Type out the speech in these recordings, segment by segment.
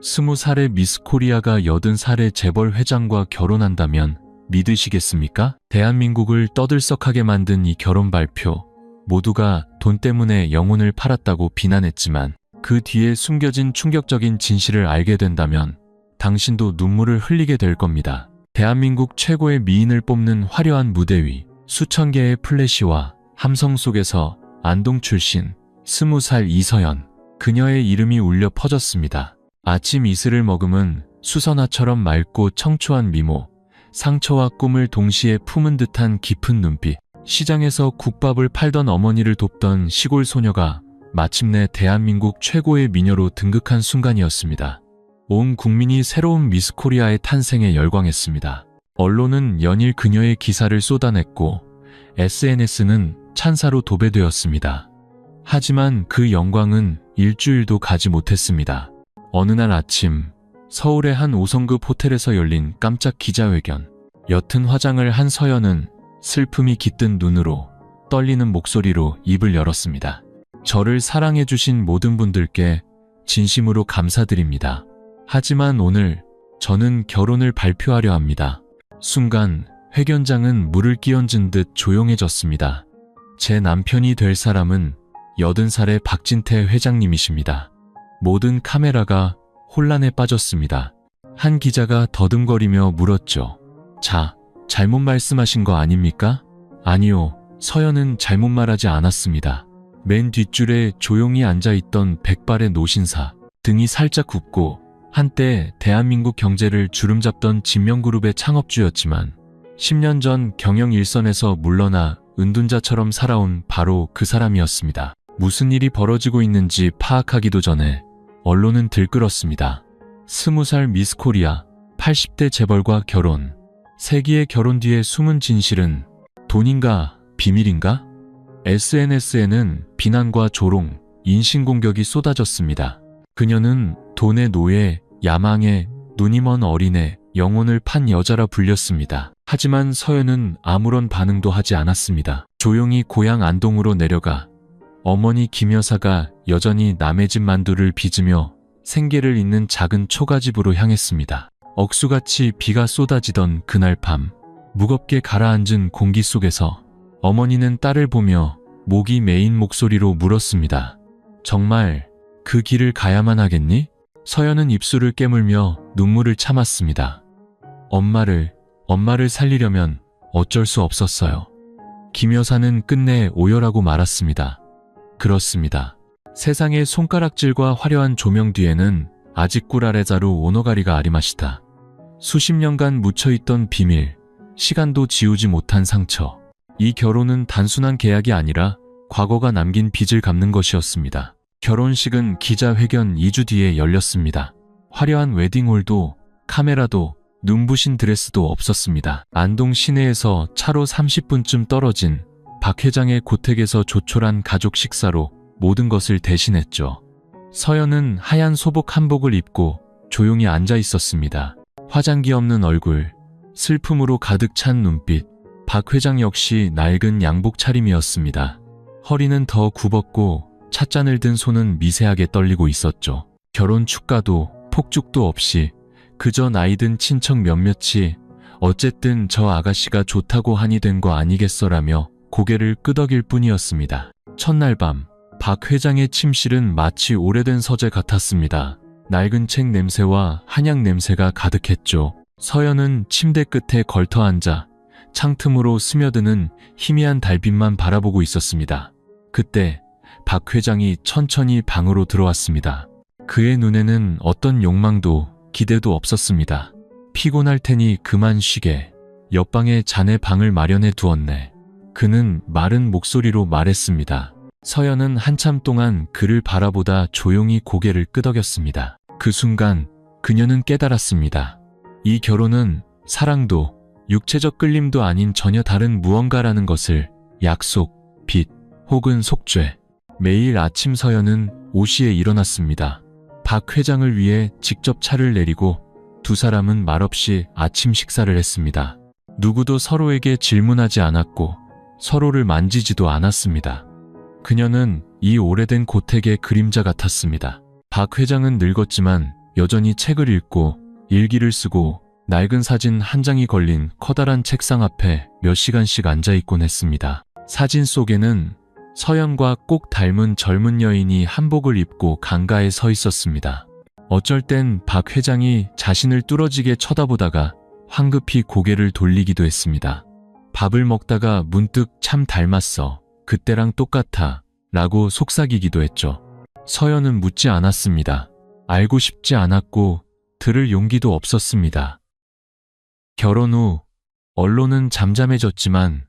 20살의 미스 코리아가 80살의 재벌 회장과 결혼한다면 믿으시겠습니까? 대한민국을 떠들썩하게 만든 이 결혼 발표. 모두가 돈 때문에 영혼을 팔았다고 비난했지만 그 뒤에 숨겨진 충격적인 진실을 알게 된다면 당신도 눈물을 흘리게 될 겁니다. 대한민국 최고의 미인을 뽑는 화려한 무대 위 수천 개의 플래시와 함성 속에서 안동 출신 20살 이서연, 그녀의 이름이 울려 퍼졌습니다. 아침 이슬을 머금은 수선화처럼 맑고 청초한 미모, 상처와 꿈을 동시에 품은 듯한 깊은 눈빛, 시장에서 국밥을 팔던 어머니를 돕던 시골 소녀가 마침내 대한민국 최고의 미녀로 등극한 순간이었습니다. 온 국민이 새로운 미스 코리아의 탄생에 열광했습니다. 언론은 연일 그녀의 기사를 쏟아냈고 SNS는 찬사로 도배되었습니다. 하지만 그 영광은 일주일도 가지 못했습니다. 어느 날 아침 서울의 한 5성급 호텔에서 열린 깜짝 기자회견. 옅은 화장을 한 서연은 슬픔이 깃든 눈으로 떨리는 목소리로 입을 열었습니다. 저를 사랑해주신 모든 분들께 진심으로 감사드립니다. 하지만 오늘 저는 결혼을 발표하려 합니다. 순간 회견장은 물을 끼얹은 듯 조용해졌습니다. 제 남편이 될 사람은 80살의 박진태 회장님이십니다. 모든 카메라가 혼란에 빠졌습니다. 한 기자가 더듬거리며 물었죠. 자, 잘못 말씀하신 거 아닙니까? 아니요, 서연은 잘못 말하지 않았습니다. 맨 뒷줄에 조용히 앉아있던 백발의 노신사, 등이 살짝 굽고 한때 대한민국 경제를 주름잡던 진명그룹의 창업주였지만 10년 전 경영 일선에서 물러나 은둔자처럼 살아온 바로 그 사람이었습니다. 무슨 일이 벌어지고 있는지 파악하기도 전에 언론은 들끓었습니다. 20살 미스 코리아, 80대 재벌과 결혼. 세기의 결혼 뒤의 숨은 진실은 돈인가 비밀인가? SNS에는 비난과 조롱, 인신공격이 쏟아졌습니다. 그녀는 돈의 노예, 야망에 눈이 먼 어린애, 영혼을 판 여자라 불렸습니다. 하지만 서연은 아무런 반응도 하지 않았습니다. 조용히 고향 안동으로 내려가 어머니 김 여사가 여전히 남의 집 만두를 빚으며 생계를 잇는 작은 초가집으로 향했습니다. 억수같이 비가 쏟아지던 그날 밤, 무겁게 가라앉은 공기 속에서 어머니는 딸을 보며 목이 메인 목소리로 물었습니다. 정말 그 길을 가야만 하겠니? 서연은 입술을 깨물며 눈물을 참았습니다. 엄마를 살리려면 어쩔 수 없었어요. 김 여사는 끝내 오열하고 말았습니다. 그렇습니다. 세상의 손가락질과 화려한 조명 뒤에는 아직 꿀 아래 자루 오너가리가 아리마시다. 수십 년간 묻혀있던 비밀, 시간도 지우지 못한 상처. 이 결혼은 단순한 계약이 아니라 과거가 남긴 빚을 갚는 것이었습니다. 결혼식은 기자회견 2주 뒤에 열렸습니다. 화려한 웨딩홀도 카메라도 눈부신 드레스도 없었습니다. 안동 시내에서 차로 30분쯤 떨어진 박 회장의 고택에서 조촐한 가족 식사로 모든 것을 대신했죠. 서연은 하얀 소복 한복을 입고 조용히 앉아 있었습니다. 화장기 없는 얼굴, 슬픔으로 가득 찬 눈빛, 박 회장 역시 낡은 양복 차림이었습니다. 허리는 더 굽었고 찻잔을 든 손은 미세하게 떨리고 있었죠. 결혼 축가도 폭죽도 없이 그저 나이든 친척 몇몇이 어쨌든 저 아가씨가 좋다고 하니 된 거 아니겠어라며 고개를 끄덕일 뿐이었습니다. 첫날 밤, 박 회장의 침실은 마치 오래된 서재 같았습니다. 낡은 책 냄새와 한약 냄새가 가득했죠. 서연은 침대 끝에 걸터 앉아 창틈으로 스며드는 희미한 달빛만 바라보고 있었습니다. 그때 박 회장이 천천히 방으로 들어왔습니다. 그의 눈에는 어떤 욕망도 기대도 없었습니다. 피곤할 테니 그만 쉬게. 옆방에 자네 방을 마련해 두었네. 그는 마른 목소리로 말했습니다. 서연은 한참 동안 그를 바라보다 조용히 고개를 끄덕였습니다. 그 순간 그녀는 깨달았습니다. 이 결혼은 사랑도 육체적 끌림도 아닌 전혀 다른 무언가라는 것을. 약속, 빚, 혹은 속죄. 매일 아침 서연은 5시에 일어났습니다. 박 회장을 위해 직접 차를 내리고 두 사람은 말없이 아침 식사를 했습니다. 누구도 서로에게 질문하지 않았고 서로를 만지지도 않았습니다. 그녀는 이 오래된 고택의 그림자 같았습니다. 박 회장은 늙었지만 여전히 책을 읽고 일기를 쓰고 낡은 사진 한 장이 걸린 커다란 책상 앞에 몇 시간씩 앉아있곤 했습니다. 사진 속에는 서연과 꼭 닮은 젊은 여인이 한복을 입고 강가에 서 있었습니다. 어쩔 땐 박 회장이 자신을 뚫어지게 쳐다보다가 황급히 고개를 돌리기도 했습니다. 밥을 먹다가 문득 참 닮았어. 그때랑 똑같아. 라고 속삭이기도 했죠. 서연은 묻지 않았습니다. 알고 싶지 않았고 들을 용기도 없었습니다. 결혼 후 언론은 잠잠해졌지만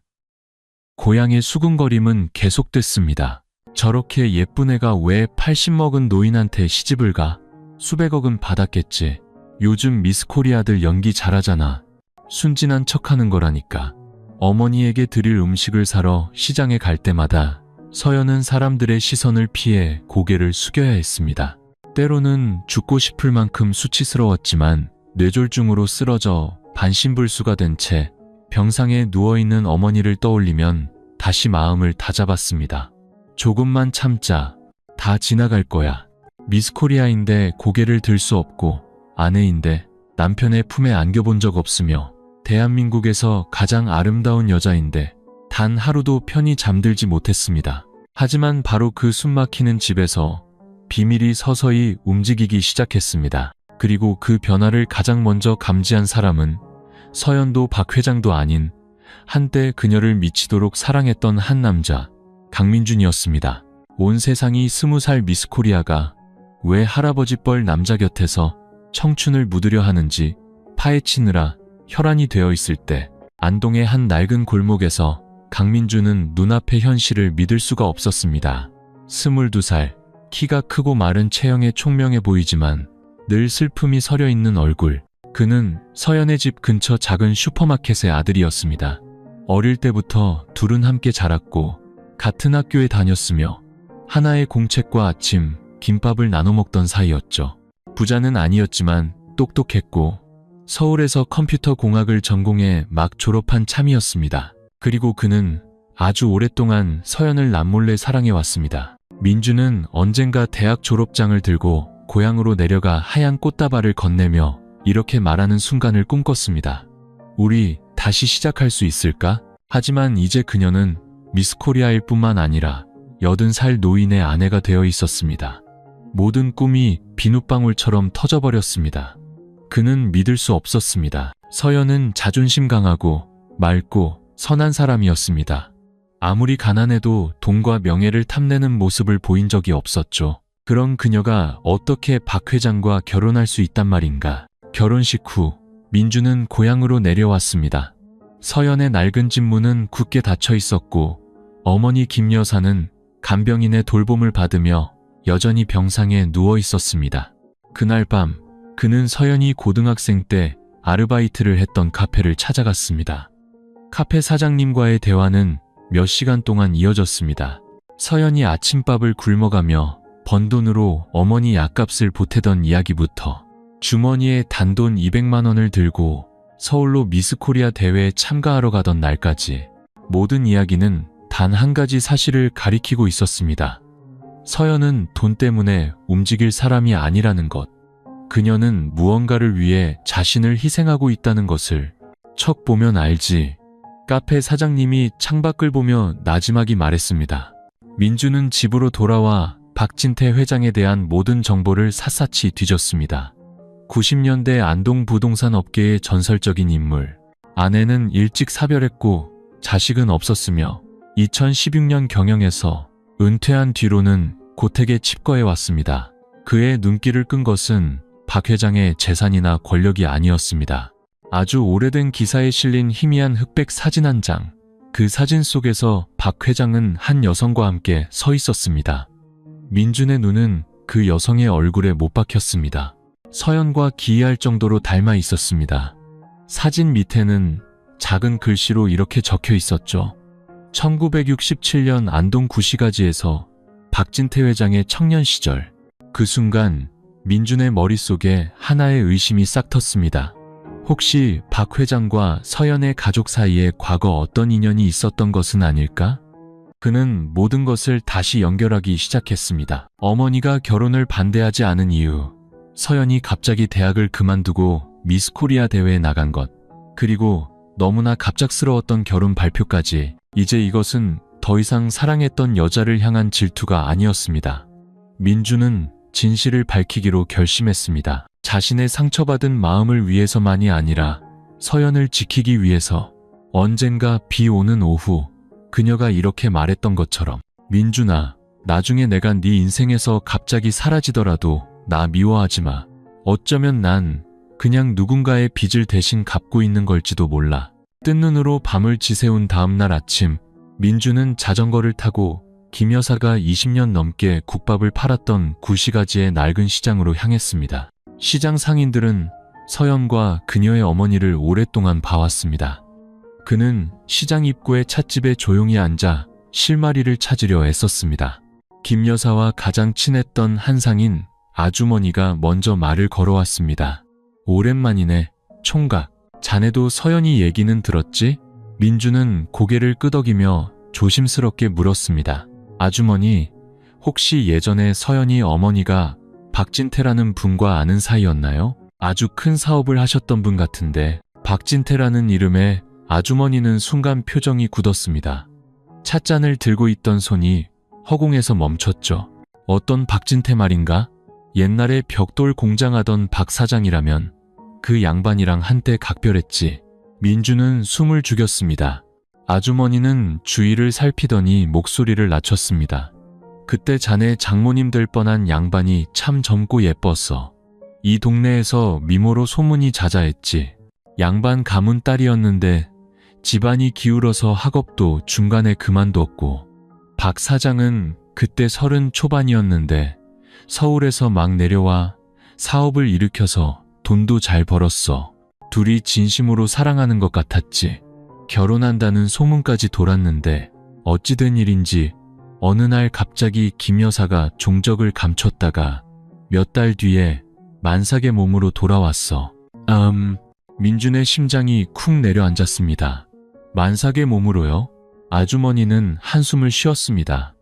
고향의 수군거림은 계속됐습니다. 저렇게 예쁜 애가 왜 80 먹은 노인한테 시집을 가? 수백억은 받았겠지. 요즘 미스코리아들 연기 잘하잖아. 순진한 척하는 거라니까. 어머니에게 드릴 음식을 사러 시장에 갈 때마다 서연은 사람들의 시선을 피해 고개를 숙여야 했습니다. 때로는 죽고 싶을 만큼 수치스러웠지만 뇌졸중으로 쓰러져 반신불수가 된 채 병상에 누워있는 어머니를 떠올리면 다시 마음을 다잡았습니다. 조금만 참자. 다 지나갈 거야. 미스코리아인데 고개를 들 수 없고 아내인데 남편의 품에 안겨본 적 없으며 대한민국에서 가장 아름다운 여자인데 단 하루도 편히 잠들지 못했습니다. 하지만 바로 그 숨막히는 집에서 비밀이 서서히 움직이기 시작했습니다. 그리고 그 변화를 가장 먼저 감지한 사람은 서연도 박 회장도 아닌 한때 그녀를 미치도록 사랑했던 한 남자, 강민준이었습니다. 온 세상이 20살 미스코리아가 왜 할아버지 뻘 남자 곁에서 청춘을 묻으려 하는지 파헤치느라 혈안이 되어 있을 때 안동의 한 낡은 골목에서 강민준은 눈앞의 현실을 믿을 수가 없었습니다. 22살, 키가 크고 마른 체형에 총명해 보이지만 늘 슬픔이 서려 있는 얼굴. 그는 서연의 집 근처 작은 슈퍼마켓의 아들이었습니다. 어릴 때부터 둘은 함께 자랐고 같은 학교에 다녔으며 하나의 공책과 아침, 김밥을 나눠 먹던 사이였죠. 부자는 아니었지만 똑똑했고 서울에서 컴퓨터 공학을 전공해 막 졸업한 참이었습니다. 그리고 그는 아주 오랫동안 서연을 남몰래 사랑해왔습니다. 민주는 언젠가 대학 졸업장을 들고 고향으로 내려가 하얀 꽃다발을 건네며 이렇게 말하는 순간을 꿈꿨습니다. 우리 다시 시작할 수 있을까? 하지만 이제 그녀는 미스코리아일 뿐만 아니라 80살 노인의 아내가 되어 있었습니다. 모든 꿈이 비눗방울처럼 터져버렸습니다. 그는 믿을 수 없었습니다. 서연은 자존심 강하고 맑고 선한 사람이었습니다. 아무리 가난해도 돈과 명예를 탐내는 모습을 보인 적이 없었죠. 그런 그녀가 어떻게 박 회장과 결혼할 수 있단 말인가. 결혼식 후 민주는 고향으로 내려왔습니다. 서연의 낡은 집 문은 굳게 닫혀 있었고 어머니 김 여사는 간병인의 돌봄을 받으며 여전히 병상에 누워 있었습니다. 그날 밤 그는 서연이 고등학생 때 아르바이트를 했던 카페를 찾아갔습니다. 카페 사장님과의 대화는 몇 시간 동안 이어졌습니다. 서연이 아침밥을 굶어가며 번 돈으로 어머니 약값을 보태던 이야기부터 주머니에 단돈 200만 원을 들고 서울로 미스코리아 대회에 참가하러 가던 날까지 모든 이야기는 단 한 가지 사실을 가리키고 있었습니다. 서연은 돈 때문에 움직일 사람이 아니라는 것. 그녀는 무언가를 위해 자신을 희생하고 있다는 것을 척 보면 알지. 카페 사장님이 창밖을 보며 나지막이 말했습니다. 민주는 집으로 돌아와 박진태 회장에 대한 모든 정보를 샅샅이 뒤졌습니다. 90년대 안동 부동산 업계의 전설적인 인물. 아내는 일찍 사별했고 자식은 없었으며 2016년 경영에서 은퇴한 뒤로는 고택에 칩거해 왔습니다. 그의 눈길을 끈 것은 박 회장의 재산이나 권력이 아니었습니다. 아주 오래된 기사에 실린 희미한 흑백 사진 한 장. 그 사진 속에서 박 회장은 한 여성과 함께 서 있었습니다. 민준의 눈은 그 여성의 얼굴에 못 박혔습니다. 서연과 기이할 정도로 닮아 있었습니다. 사진 밑에는 작은 글씨로 이렇게 적혀 있었죠. 1967년 안동 구시가지에서 박진태 회장의 청년 시절. 그 순간 민준의 머릿속에 하나의 의심이 싹 텄습니다. 혹시 박 회장과 서연의 가족 사이에 과거 어떤 인연이 있었던 것은 아닐까? 그는 모든 것을 다시 연결하기 시작했습니다. 어머니가 결혼을 반대하지 않은 이유, 서연이 갑자기 대학을 그만두고 미스 코리아 대회에 나간 것, 그리고 너무나 갑작스러웠던 결혼 발표까지, 이제 이것은 더 이상 사랑했던 여자를 향한 질투가 아니었습니다. 민주는 진실을 밝히기로 결심했습니다. 자신의 상처받은 마음을 위해서만이 아니라 서연을 지키기 위해서. 언젠가 비 오는 오후, 그녀가 이렇게 말했던 것처럼, 민준아, 나중에 내가 네 인생에서 갑자기 사라지더라도 나 미워하지 마. 어쩌면 난 그냥 누군가의 빚을 대신 갚고 있는 걸지도 몰라. 뜬 눈으로 밤을 지새운 다음날 아침, 민주는 자전거를 타고 김 여사가 20년 넘게 국밥을 팔았던 구시가지의 낡은 시장으로 향했습니다. 시장 상인들은 서연과 그녀의 어머니를 오랫동안 봐왔습니다. 그는 시장 입구의 찻집에 조용히 앉아 실마리를 찾으려 애썼습니다. 김 여사와 가장 친했던 한 상인 아주머니가 먼저 말을 걸어왔습니다. 오랜만이네, 총각. 자네도 서연이 얘기는 들었지? 민주는 고개를 끄덕이며 조심스럽게 물었습니다. 아주머니, 혹시 예전에 서연이 어머니가 박진태라는 분과 아는 사이였나요? 아주 큰 사업을 하셨던 분 같은데. 박진태라는 이름에 아주머니는 순간 표정이 굳었습니다. 찻잔을 들고 있던 손이 허공에서 멈췄죠. 어떤 박진태 말인가? 옛날에 벽돌 공장하던 박 사장이라면 그 양반이랑 한때 각별했지. 민주는 숨을 죽였습니다. 아주머니는 주위를 살피더니 목소리를 낮췄습니다. 그때 자네 장모님 될 뻔한 양반이 참 젊고 예뻤어. 이 동네에서 미모로 소문이 자자했지. 양반 가문 딸이었는데 집안이 기울어서 학업도 중간에 그만뒀고, 박 사장은 그때 30 초반이었는데 서울에서 막 내려와 사업을 일으켜서 돈도 잘 벌었어. 둘이 진심으로 사랑하는 것 같았지. 결혼한다는 소문까지 돌았는데 어찌 된 일인지 어느 날 갑자기 김 여사가 종적을 감췄다가 몇 달 뒤에 만삭의 몸으로 돌아왔어. 민준의 심장이 쿵 내려앉았습니다. 만삭의 몸으로요? 아주머니는 한숨을 쉬었습니다.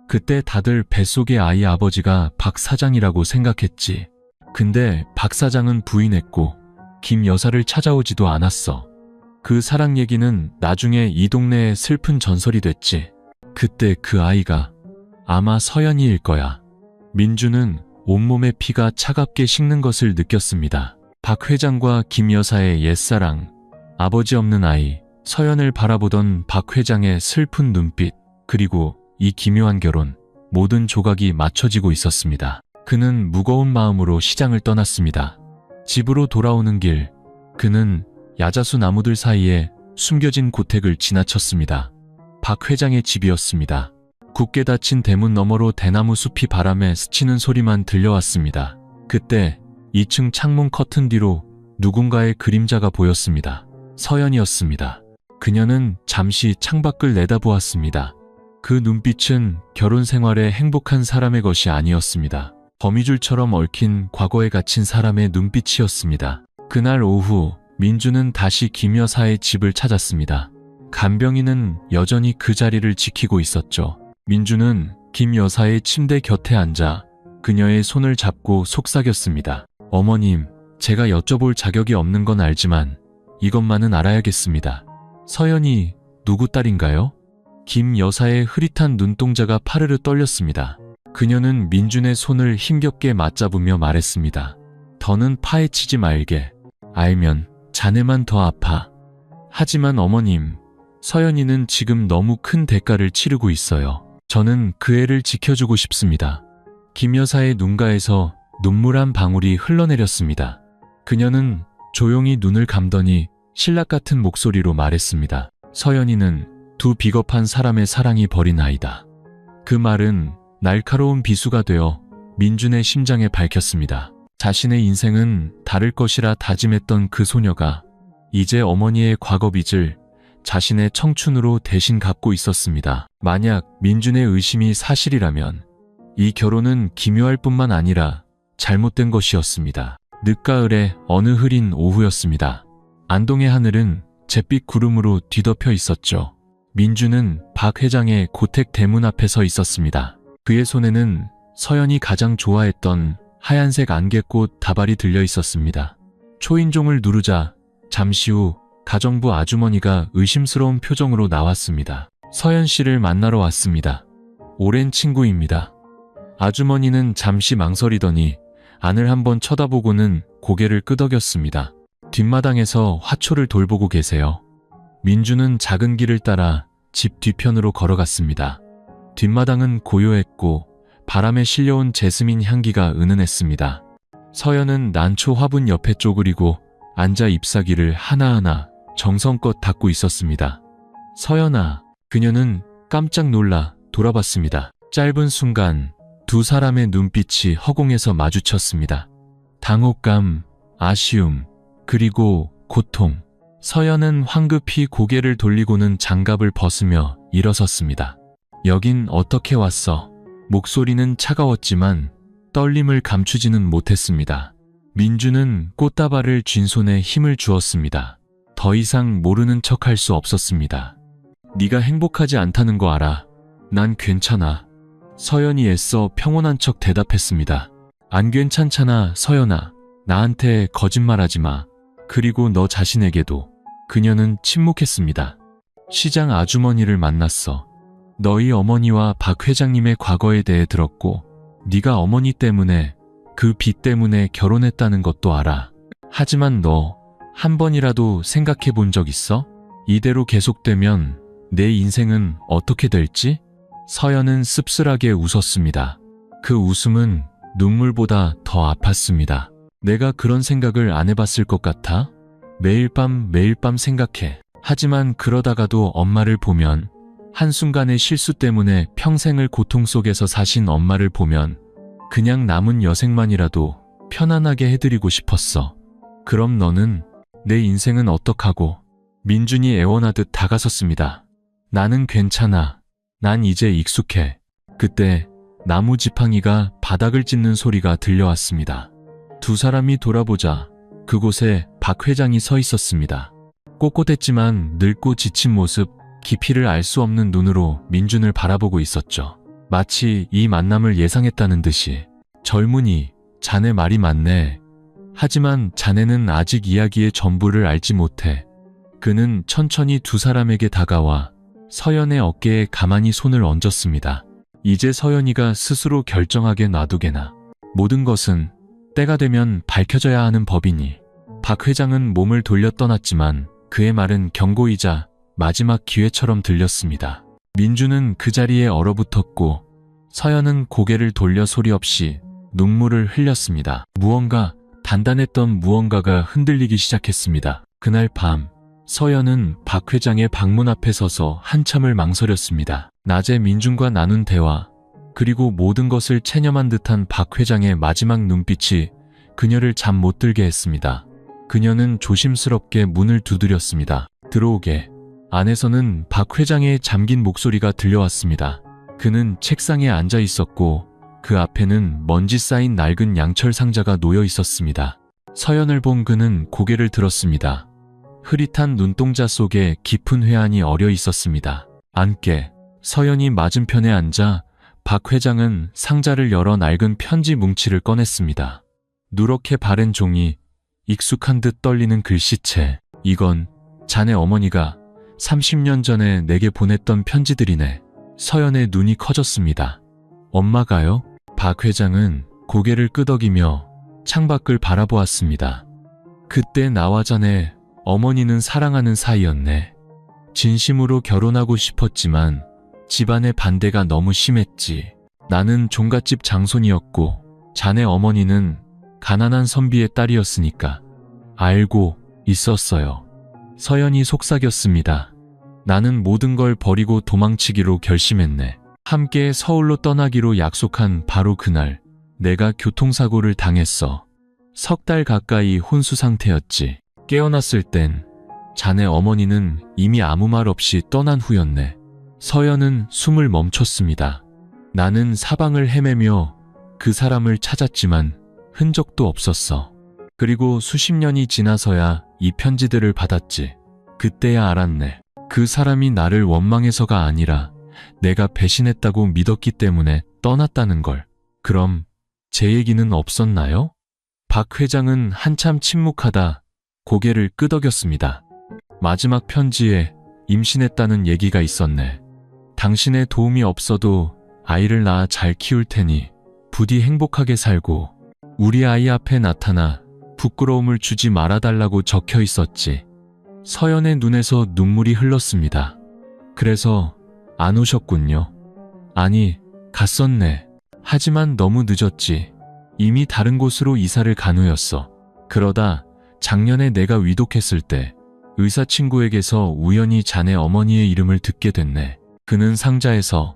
그때 다들 뱃속의 아이 아버지가 박 사장이라고 생각했지. 근데 박 사장은 부인했고 김 여사를 찾아오지도 않았어. 그 사랑 얘기는 나중에 이 동네에 슬픈 전설이 됐지. 그때 그 아이가 아마 서연이일 거야. 민주는 온몸의 피가 차갑게 식는 것을 느꼈습니다. 박 회장과 김 여사의 옛사랑, 아버지 없는 아이, 서연을 바라보던 박 회장의 슬픈 눈빛, 그리고 이 기묘한 결혼, 모든 조각이 맞춰지고 있었습니다. 그는 무거운 마음으로 시장을 떠났습니다. 집으로 돌아오는 길, 그는 야자수 나무들 사이에 숨겨진 고택을 지나쳤습니다. 박 회장의 집이었습니다. 굳게 닫힌 대문 너머로 대나무 숲이 바람에 스치는 소리만 들려왔습니다. 그때 2층 창문 커튼 뒤로 누군가의 그림자가 보였습니다. 서연이었습니다. 그녀는 잠시 창밖을 내다보았습니다. 그 눈빛은 결혼 생활에 행복한 사람의 것이 아니었습니다. 거미줄처럼 얽힌 과거에 갇힌 사람의 눈빛이었습니다. 그날 오후 민주는 다시 김 여사의 집을 찾았습니다. 간병인은 여전히 그 자리를 지키고 있었죠. 민주는 김 여사의 침대 곁에 앉아 그녀의 손을 잡고 속삭였습니다. 어머님, 제가 여쭤볼 자격이 없는 건 알지만 이것만은 알아야겠습니다. 서연이 누구 딸인가요? 김 여사의 흐릿한 눈동자가 파르르 떨렸습니다. 그녀는 민준의 손을 힘겹게 맞잡으며 말했습니다. 더는 파헤치지 말게. 알면 자네만 더 아파. 하지만 어머님, 서연이는 지금 너무 큰 대가를 치르고 있어요. 저는 그 애를 지켜주고 싶습니다. 김 여사의 눈가에서 눈물 한 방울이 흘러내렸습니다. 그녀는 조용히 눈을 감더니 신락 같은 목소리로 말했습니다. 서연이는 두 비겁한 사람의 사랑이 버린 아이다. 그 말은 날카로운 비수가 되어 민준의 심장에 밝혔습니다. 자신의 인생은 다를 것이라 다짐했던 그 소녀가 이제 어머니의 과거 빚을 자신의 청춘으로 대신 갚고 있었습니다. 만약 민준의 의심이 사실이라면 이 결혼은 기묘할 뿐만 아니라 잘못된 것이었습니다. 늦가을의 어느 흐린 오후였습니다. 안동의 하늘은 잿빛 구름으로 뒤덮여 있었죠. 민주는 박 회장의 고택 대문 앞에 서 있었습니다. 그의 손에는 서연이 가장 좋아했던 하얀색 안개꽃 다발이 들려 있었습니다. 초인종을 누르자 잠시 후 가정부 아주머니가 의심스러운 표정으로 나왔습니다. 서연 씨를 만나러 왔습니다. 오랜 친구입니다. 아주머니는 잠시 망설이더니 안을 한번 쳐다보고는 고개를 끄덕였습니다. 뒷마당에서 화초를 돌보고 계세요. 민주는 작은 길을 따라 집 뒤편으로 걸어갔습니다. 뒷마당은 고요했고 바람에 실려온 제스민 향기가 은은했습니다. 서연은 난초 화분 옆에 쪼그리고 앉아 잎사귀를 하나하나 정성껏 닦고 있었습니다. 서연아, 그녀는 깜짝 놀라 돌아봤습니다. 짧은 순간 두 사람의 눈빛이 허공에서 마주쳤습니다. 당혹감, 아쉬움, 그리고 고통. 서연은 황급히 고개를 돌리고는 장갑을 벗으며 일어섰습니다. 여긴 어떻게 왔어? 목소리는 차가웠지만 떨림을 감추지는 못했습니다. 민주는 꽃다발을 쥔 손에 힘을 주었습니다. 더 이상 모르는 척할 수 없었습니다. 네가 행복하지 않다는 거 알아. 난 괜찮아. 서연이 애써 평온한 척 대답했습니다. 안 괜찮잖아, 서연아. 나한테 거짓말하지 마. 그리고 너 자신에게도. 그녀는 침묵했습니다. 시장 아주머니를 만났어. 너희 어머니와 박 회장님의 과거에 대해 들었고 네가 어머니 때문에 그 빚 때문에 결혼했다는 것도 알아. 하지만 너 한 번이라도 생각해 본 적 있어? 이대로 계속되면 내 인생은 어떻게 될지? 서연은 씁쓸하게 웃었습니다. 그 웃음은 눈물보다 더 아팠습니다. 내가 그런 생각을 안 해봤을 것 같아? 매일 밤 생각해. 하지만 그러다가도 엄마를 보면, 한순간의 실수 때문에 평생을 고통 속에서 사신 엄마를 보면 그냥 남은 여생만이라도 편안하게 해드리고 싶었어. 그럼 너는? 내 인생은 어떡하고? 민준이 애원하듯 다가섰습니다. 나는 괜찮아. 난 이제 익숙해. 그때 나무 지팡이가 바닥을 찢는 소리가 들려왔습니다. 두 사람이 돌아보자 그곳에 박 회장이 서 있었습니다. 꼿꼿했지만 늙고 지친 모습, 깊이를 알 수 없는 눈으로 민준을 바라보고 있었죠. 마치 이 만남을 예상했다는 듯이. 젊은이, 자네 말이 맞네. 하지만 자네는 아직 이야기의 전부를 알지 못해. 그는 천천히 두 사람에게 다가와 서연의 어깨에 가만히 손을 얹었습니다. 이제 서연이가 스스로 결정하게 놔두게나. 모든 것은 때가 되면 밝혀져야 하는 법이니. 박 회장은 몸을 돌려 떠났지만 그의 말은 경고이자 마지막 기회처럼 들렸습니다. 민주는 그 자리에 얼어붙었고 서연은 고개를 돌려 소리 없이 눈물을 흘렸습니다. 단단했던 무언가가 흔들리기 시작했습니다. 그날 밤 서연은 박 회장의 방문 앞에 서서 한참을 망설였습니다. 낮에 민준과 나눈 대화, 그리고 모든 것을 체념한 듯한 박 회장의 마지막 눈빛이 그녀를 잠 못 들게 했습니다. 그녀는 조심스럽게 문을 두드렸습니다. 들어오게. 안에서는 박 회장의 잠긴 목소리가 들려왔습니다. 그는 책상에 앉아 있었고 그 앞에는 먼지 쌓인 낡은 양철 상자가 놓여 있었습니다. 서연을 본 그는 고개를 들었습니다. 흐릿한 눈동자 속에 깊은 회한이 어려 있었습니다. 앉게. 서연이 맞은편에 앉아 박 회장은 상자를 열어 낡은 편지 뭉치를 꺼냈습니다. 누렇게 바랜 종이, 익숙한 듯 떨리는 글씨체. 이건 자네 어머니가 30년 전에 내게 보냈던 편지들이네. 서연의 눈이 커졌습니다. 엄마가요? 박 회장은 고개를 끄덕이며 창밖을 바라보았습니다. 그때 나와 자네 어머니는 사랑하는 사이였네. 진심으로 결혼하고 싶었지만 집안의 반대가 너무 심했지. 나는 종갓집 장손이었고 자네 어머니는 가난한 선비의 딸이었으니까 알고 있었어요. 서연이 속삭였습니다. 나는 모든 걸 버리고 도망치기로 결심했네. 함께 서울로 떠나기로 약속한 바로 그날 내가 교통사고를 당했어. 석 달 가까이 혼수 상태였지. 깨어났을 땐 자네 어머니는 이미 아무 말 없이 떠난 후였네. 서연은 숨을 멈췄습니다. 나는 사방을 헤매며 그 사람을 찾았지만 흔적도 없었어. 그리고 수십 년이 지나서야 이 편지들을 받았지. 그때야 알았네. 그 사람이 나를 원망해서가 아니라 내가 배신했다고 믿었기 때문에 떠났다는 걸. 그럼 제 얘기는 없었나요? 박 회장은 한참 침묵하다 고개를 끄덕였습니다. 마지막 편지에 임신했다는 얘기가 있었네. 당신의 도움이 없어도 아이를 낳아 잘 키울 테니 부디 행복하게 살고 우리 아이 앞에 나타나 부끄러움을 주지 말아달라고 적혀 있었지. 서연의 눈에서 눈물이 흘렀습니다. 그래서 안 오셨군요. 아니, 갔었네. 하지만 너무 늦었지. 이미 다른 곳으로 이사를 간 후였어. 그러다 작년에 내가 위독했을 때 의사 친구에게서 우연히 자네 어머니의 이름을 듣게 됐네. 그는 상자에서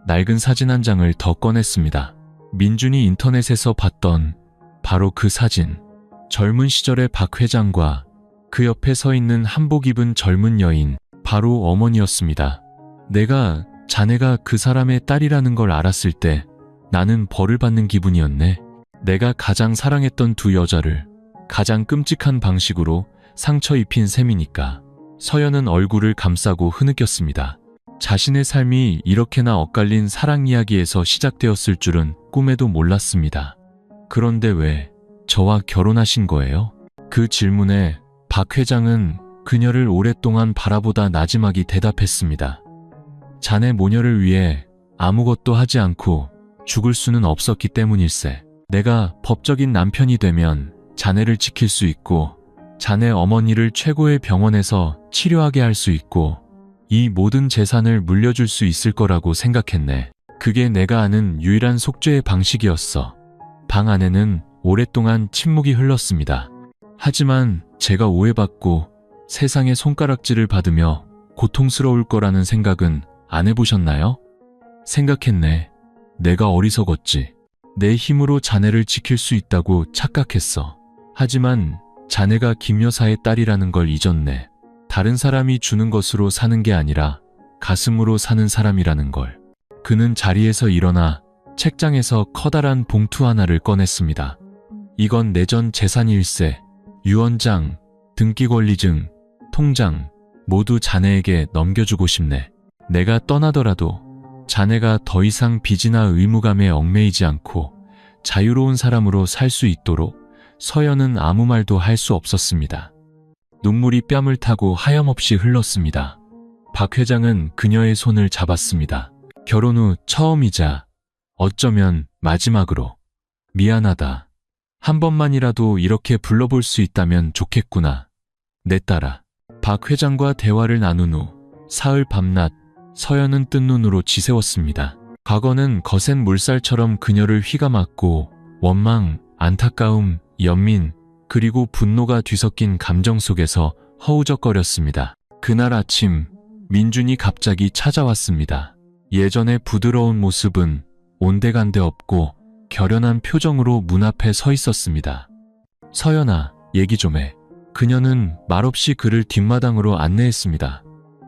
낡은 사진 한 장을 더 꺼냈습니다. 민준이 인터넷에서 봤던 바로 그 사진. 젊은 시절의 박 회장과 그 옆에 서 있는 한복 입은 젊은 여인, 바로 어머니였습니다. 내가 자네가 그 사람의 딸이라는 걸 알았을 때 나는 벌을 받는 기분이었네. 내가 가장 사랑했던 두 여자를 가장 끔찍한 방식으로 상처 입힌 셈이니까. 서연은 얼굴을 감싸고 흐느꼈습니다. 자신의 삶이 이렇게나 엇갈린 사랑 이야기에서 시작되었을 줄은 꿈에도 몰랐습니다. 그런데 왜 저와 결혼하신 거예요? 그 질문에 박 회장은 그녀를 오랫동안 바라보다 나지막이 대답했습니다. 자네 모녀를 위해 아무것도 하지 않고 죽을 수는 없었기 때문일세. 내가 법적인 남편이 되면 자네를 지킬 수 있고 자네 어머니를 최고의 병원에서 치료하게 할 수 있고 이 모든 재산을 물려줄 수 있을 거라고 생각했네. 그게 내가 아는 유일한 속죄의 방식이었어. 방 안에는 오랫동안 침묵이 흘렀습니다. 하지만 제가 오해받고 세상의 손가락질을 받으며 고통스러울 거라는 생각은 안 해보셨나요? 생각했네. 내가 어리석었지. 내 힘으로 자네를 지킬 수 있다고 착각했어. 하지만 자네가 김 여사의 딸이라는 걸 잊었네. 다른 사람이 주는 것으로 사는 게 아니라 가슴으로 사는 사람이라는 걸. 그는 자리에서 일어나 책장에서 커다란 봉투 하나를 꺼냈습니다. 이건 내전 재산일세, 유언장, 등기권리증, 통장 모두 자네에게 넘겨주고 싶네. 내가 떠나더라도 자네가 더 이상 빚이나 의무감에 얽매이지 않고 자유로운 사람으로 살 수 있도록. 서연은 아무 말도 할 수 없었습니다. 눈물이 뺨을 타고 하염없이 흘렀습니다. 박 회장은 그녀의 손을 잡았습니다. 결혼 후 처음이자 어쩌면 마지막으로. 미안하다. 한 번만이라도 이렇게 불러볼 수 있다면 좋겠구나. 내 딸아. 박 회장과 대화를 나눈 후 사흘 밤낮 서연은 뜬 눈으로 지새웠습니다. 과거는 거센 물살처럼 그녀를 휘감았고 원망, 안타까움, 연민, 그리고 분노가 뒤섞인 감정 속에서 허우적거렸습니다. 그날 아침 민준이 갑자기 찾아왔습니다. 예전의 부드러운 모습은 온데간데 없고 결연한 표정으로 문 앞에 서 있었습니다. 서연아, 얘기 좀 해. 그녀는 말없이 그를 뒷마당으로 안내했습니다.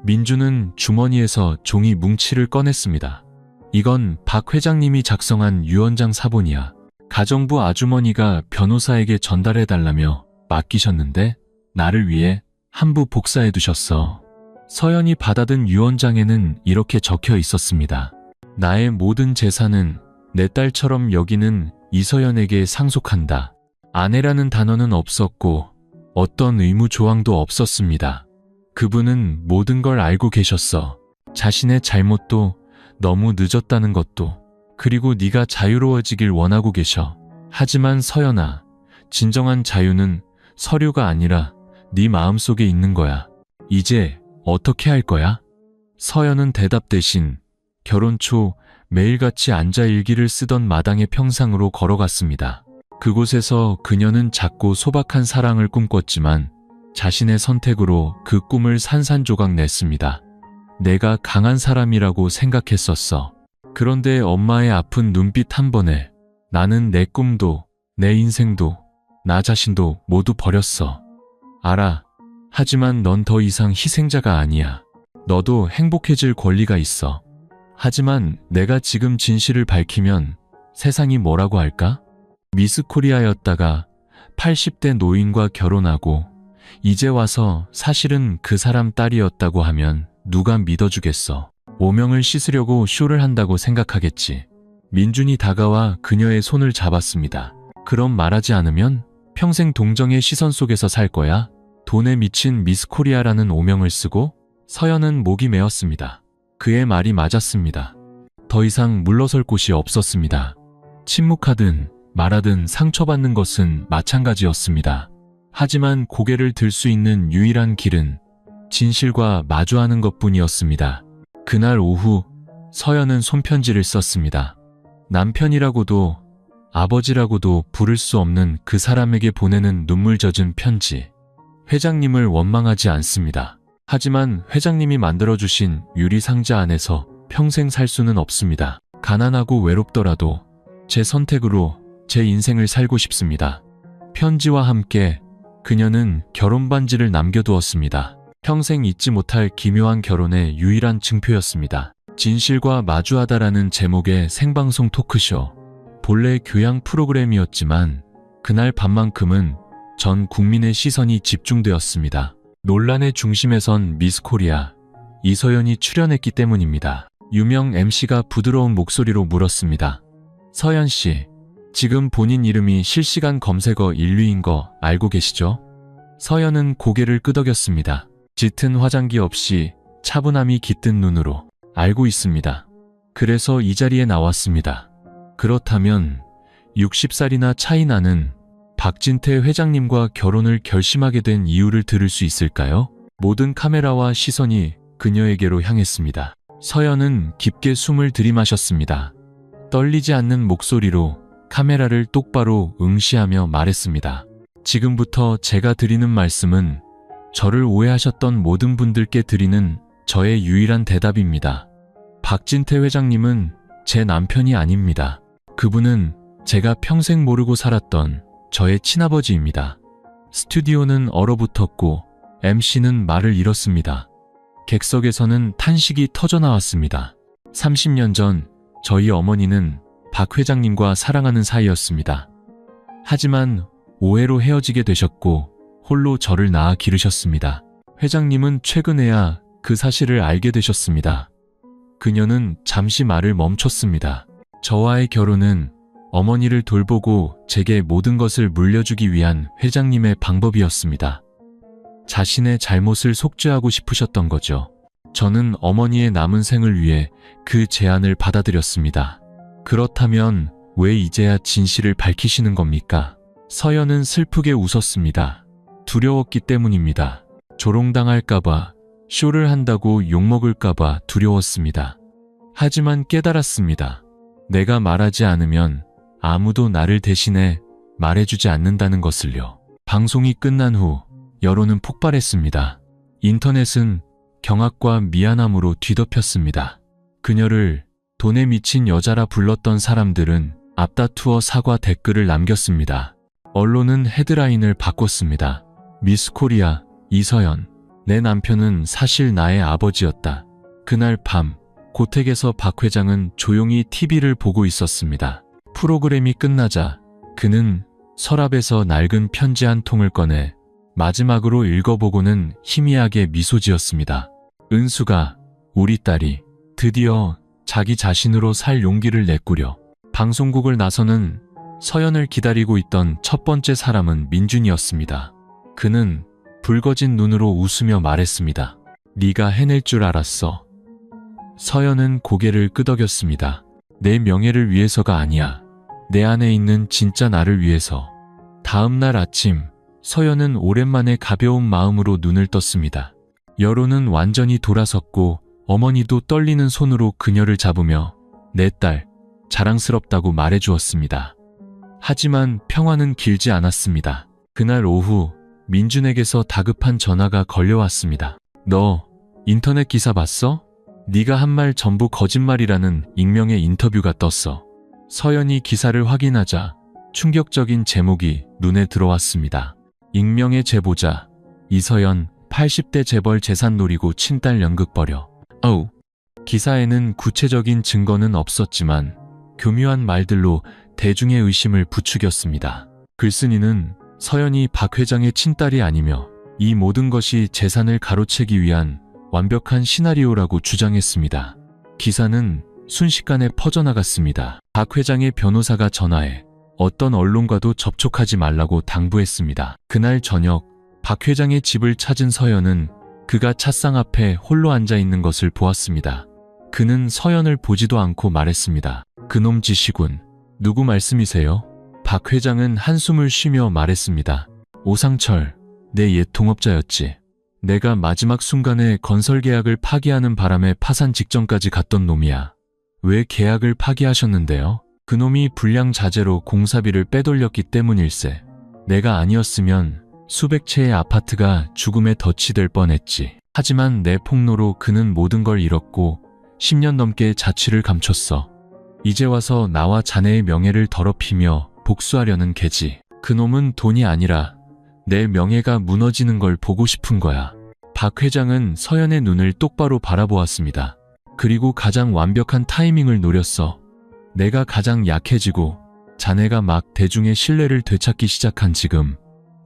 민준은 주머니에서 종이 뭉치를 꺼냈습니다. 이건 박 회장님이 작성한 유언장 사본이야. 가정부 아주머니가 변호사에게 전달해달라며 맡기셨는데 나를 위해 한부 복사해두셨어. 서연이 받아든 유언장에는 이렇게 적혀 있었습니다. 나의 모든 재산은 내 딸처럼 여기는 이서연에게 상속한다. 아내라는 단어는 없었고 어떤 의무 조항도 없었습니다. 그분은 모든 걸 알고 계셨어. 자신의 잘못도 너무 늦었다는 것도. 그리고 네가 자유로워지길 원하고 계셔. 하지만 서연아, 진정한 자유는 서류가 아니라 네 마음속에 있는 거야. 이제 어떻게 할 거야? 서연은 대답 대신 결혼 초 매일같이 앉아 일기를 쓰던 마당의 평상으로 걸어갔습니다. 그곳에서 그녀는 작고 소박한 사랑을 꿈꿨지만 자신의 선택으로 그 꿈을 산산조각 냈습니다. 내가 강한 사람이라고 생각했었어. 그런데 엄마의 아픈 눈빛 한 번에 나는 내 꿈도, 내 인생도, 나 자신도 모두 버렸어. 알아. 하지만 넌 더 이상 희생자가 아니야. 너도 행복해질 권리가 있어. 하지만 내가 지금 진실을 밝히면 세상이 뭐라고 할까? 미스 코리아였다가 80대 노인과 결혼하고 이제 와서 사실은 그 사람 딸이었다고 하면 누가 믿어주겠어. 오명을 씻으려고 쇼를 한다고 생각하겠지. 민준이 다가와 그녀의 손을 잡았습니다. 그럼 말하지 않으면 평생 동정의 시선 속에서 살 거야? 돈에 미친 미스 코리아라는 오명을 쓰고 서연은 목이 메었습니다. 그의 말이 맞았습니다. 더 이상 물러설 곳이 없었습니다. 침묵하든 말하든 상처받는 것은 마찬가지였습니다. 하지만 고개를 들 수 있는 유일한 길은 진실과 마주하는 것뿐이었습니다. 그날 오후 서연은 손편지를 썼습니다. 남편이라고도 아버지라고도 부를 수 없는 그 사람에게 보내는 눈물 젖은 편지. 회장님을 원망하지 않습니다. 하지만 회장님이 만들어주신 유리 상자 안에서 평생 살 수는 없습니다. 가난하고 외롭더라도 제 선택으로 제 인생을 살고 싶습니다. 편지와 함께 그녀는 결혼 반지를 남겨두었습니다. 평생 잊지 못할 기묘한 결혼의 유일한 증표였습니다. 진실과 마주하다라는 제목의 생방송 토크쇼. 본래 교양 프로그램이었지만 그날 밤만큼은 전 국민의 시선이 집중되었습니다. 논란의 중심에선 미스 코리아 이서연이 출연했기 때문입니다. 유명 MC가 부드러운 목소리로 물었습니다. 서연 씨, 지금 본인 이름이 실시간 검색어 1위인 거 알고 계시죠? 서연은 고개를 끄덕였습니다. 짙은 화장기 없이 차분함이 깃든 눈으로. 알고 있습니다. 그래서 이 자리에 나왔습니다. 그렇다면 60살이나 차이 나는 박진태 회장님과 결혼을 결심하게 된 이유를 들을 수 있을까요? 모든 카메라와 시선이 그녀에게로 향했습니다. 서연은 깊게 숨을 들이마셨습니다. 떨리지 않는 목소리로 카메라를 똑바로 응시하며 말했습니다. 지금부터 제가 드리는 말씀은 저를 오해하셨던 모든 분들께 드리는 저의 유일한 대답입니다. 박진태 회장님은 제 남편이 아닙니다. 그분은 제가 평생 모르고 살았던 저의 친아버지입니다. 스튜디오는 얼어붙었고 MC는 말을 잃었습니다. 객석에서는 탄식이 터져나왔습니다. 30년 전 저희 어머니는 박 회장님과 사랑하는 사이였습니다. 하지만 오해로 헤어지게 되셨고 홀로 저를 낳아 기르셨습니다. 회장님은 최근에야 그 사실을 알게 되셨습니다. 그녀는 잠시 말을 멈췄습니다. 저와의 결혼은 어머니를 돌보고 제게 모든 것을 물려주기 위한 회장님의 방법이었습니다. 자신의 잘못을 속죄하고 싶으셨던 거죠. 저는 어머니의 남은 생을 위해 그 제안을 받아들였습니다. 그렇다면 왜 이제야 진실을 밝히시는 겁니까? 서연은 슬프게 웃었습니다. 두려웠기 때문입니다. 조롱당할까봐, 쇼를 한다고 욕먹을까봐 두려웠습니다. 하지만 깨달았습니다. 내가 말하지 않으면 아무도 나를 대신해 말해주지 않는다는 것을요. 방송이 끝난 후 여론은 폭발했습니다. 인터넷은 경악과 미안함으로 뒤덮였습니다. 그녀를 돈에 미친 여자라 불렀던 사람들은 앞다투어 사과 댓글을 남겼습니다. 언론은 헤드라인을 바꿨습니다. 미스 코리아 이서연, 내 남편은 사실 나의 아버지였다. 그날 밤 고택에서 박 회장은 조용히 TV를 보고 있었습니다. 프로그램이 끝나자 그는 서랍에서 낡은 편지 한 통을 꺼내 마지막으로 읽어보고는 희미하게 미소 지었습니다. 은수가, 우리 딸이 드디어 자기 자신으로 살 용기를 내꾸려. 방송국을 나서는 서연을 기다리고 있던 첫 번째 사람은 민준이었습니다. 그는 붉어진 눈으로 웃으며 말했습니다. 네가 해낼 줄 알았어. 서연은 고개를 끄덕였습니다. 내 명예를 위해서가 아니야. 내 안에 있는 진짜 나를 위해서. 다음 날 아침, 서연은 오랜만에 가벼운 마음으로 눈을 떴습니다. 여론은 완전히 돌아섰고 어머니도 떨리는 손으로 그녀를 잡으며 내 딸, 자랑스럽다고 말해주었습니다. 하지만 평화는 길지 않았습니다. 그날 오후 민준에게서 다급한 전화가 걸려왔습니다. 너 인터넷 기사 봤어? 네가 한 말 전부 거짓말이라는 익명의 인터뷰가 떴어. 서연이 기사를 확인하자 충격적인 제목이 눈에 들어왔습니다. 익명의 제보자 이서연 80대 재벌 재산 노리고 친딸 연극 벌여. 기사에는 구체적인 증거는 없었지만 교묘한 말들로 대중의 의심을 부추겼습니다. 글쓴이는 서연이 박 회장의 친딸이 아니며 이 모든 것이 재산을 가로채기 위한 완벽한 시나리오라고 주장했습니다. 기사는 순식간에 퍼져나갔습니다. 박 회장의 변호사가 전화해 어떤 언론과도 접촉하지 말라고 당부했습니다. 그날 저녁 박 회장의 집을 찾은 서연은 그가 차상 앞에 홀로 앉아 있는 것을 보았습니다. 그는 서연을 보지도 않고 말했습니다. 그놈 지시군. 누구 말씀이세요? 박 회장은 한숨을 쉬며 말했습니다. 오상철, 내 옛 동업자였지. 내가 마지막 순간에 건설 계약을 파기하는 바람에 파산 직전까지 갔던 놈이야. 왜 계약을 파기하셨는데요? 그놈이 불량자재로 공사비를 빼돌렸기 때문일세. 내가 아니었으면 수백 채의 아파트가 죽음에 덫이 뻔했지. 하지만 내 폭로로 그는 모든 걸 잃었고 10년 넘게 자취를 감췄어. 이제 와서 나와 자네의 명예를 더럽히며 복수하려는 개지. 그놈은 돈이 아니라 내 명예가 무너지는 걸 보고 싶은 거야. 박 회장은 서연의 눈을 똑바로 바라보았습니다. 그리고 가장 완벽한 타이밍을 노렸어. 내가 가장 약해지고 자네가 막 대중의 신뢰를 되찾기 시작한 지금.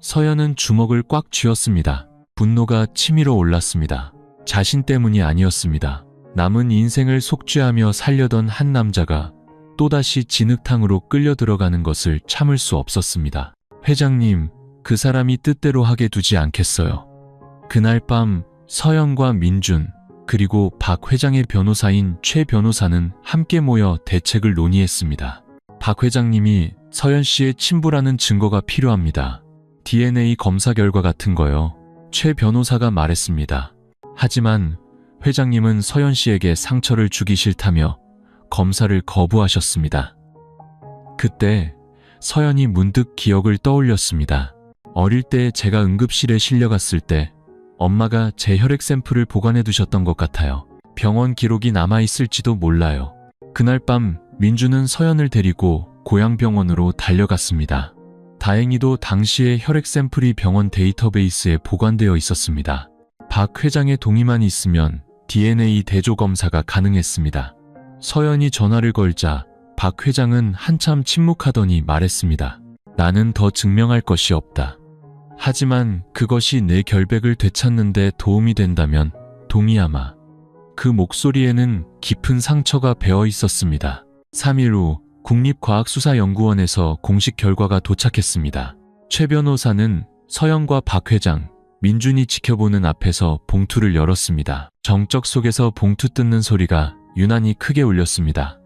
서연은 주먹을 꽉 쥐었습니다. 분노가 치밀어 올랐습니다. 자신 때문이 아니었습니다. 남은 인생을 속죄하며 살려던 한 남자가 또다시 진흙탕으로 끌려 들어가는 것을 참을 수 없었습니다. 회장님, 그 사람이 뜻대로 하게 두지 않겠어요. 그날 밤 서연과 민준 그리고 박 회장의 변호사인 최 변호사는 함께 모여 대책을 논의했습니다. 박 회장님이 서연 씨의 친부라는 증거가 필요합니다. DNA 검사 결과 같은 거요. 최 변호사가 말했습니다. 하지만 회장님은 서연 씨에게 상처를 주기 싫다며 검사를 거부하셨습니다. 그때 서연이 문득 기억을 떠올렸습니다. 어릴 때 제가 응급실에 실려갔을 때 엄마가 제 혈액 샘플을 보관해 두셨던 것 같아요. 병원 기록이 남아있을지도 몰라요. 그날 밤 민주는 서연을 데리고 고향 병원으로 달려갔습니다. 다행히도 당시의 혈액 샘플이 병원 데이터베이스에 보관되어 있었습니다. 박 회장의 동의만 있으면 DNA 대조 검사가 가능했습니다. 서연이 전화를 걸자 박 회장은 한참 침묵하더니 말했습니다. 나는 더 증명할 것이 없다. 하지만 그것이 내 결백을 되찾는 데 도움이 된다면 동의하마. 그 목소리에는 깊은 상처가 배어 있었습니다. 3일 후 국립과학수사연구원에서 공식 결과가 도착했습니다. 최 변호사는 서연과 박 회장, 민준이 지켜보는 앞에서 봉투를 열었습니다. 정적 속에서 봉투 뜯는 소리가 유난히 크게 울렸습니다.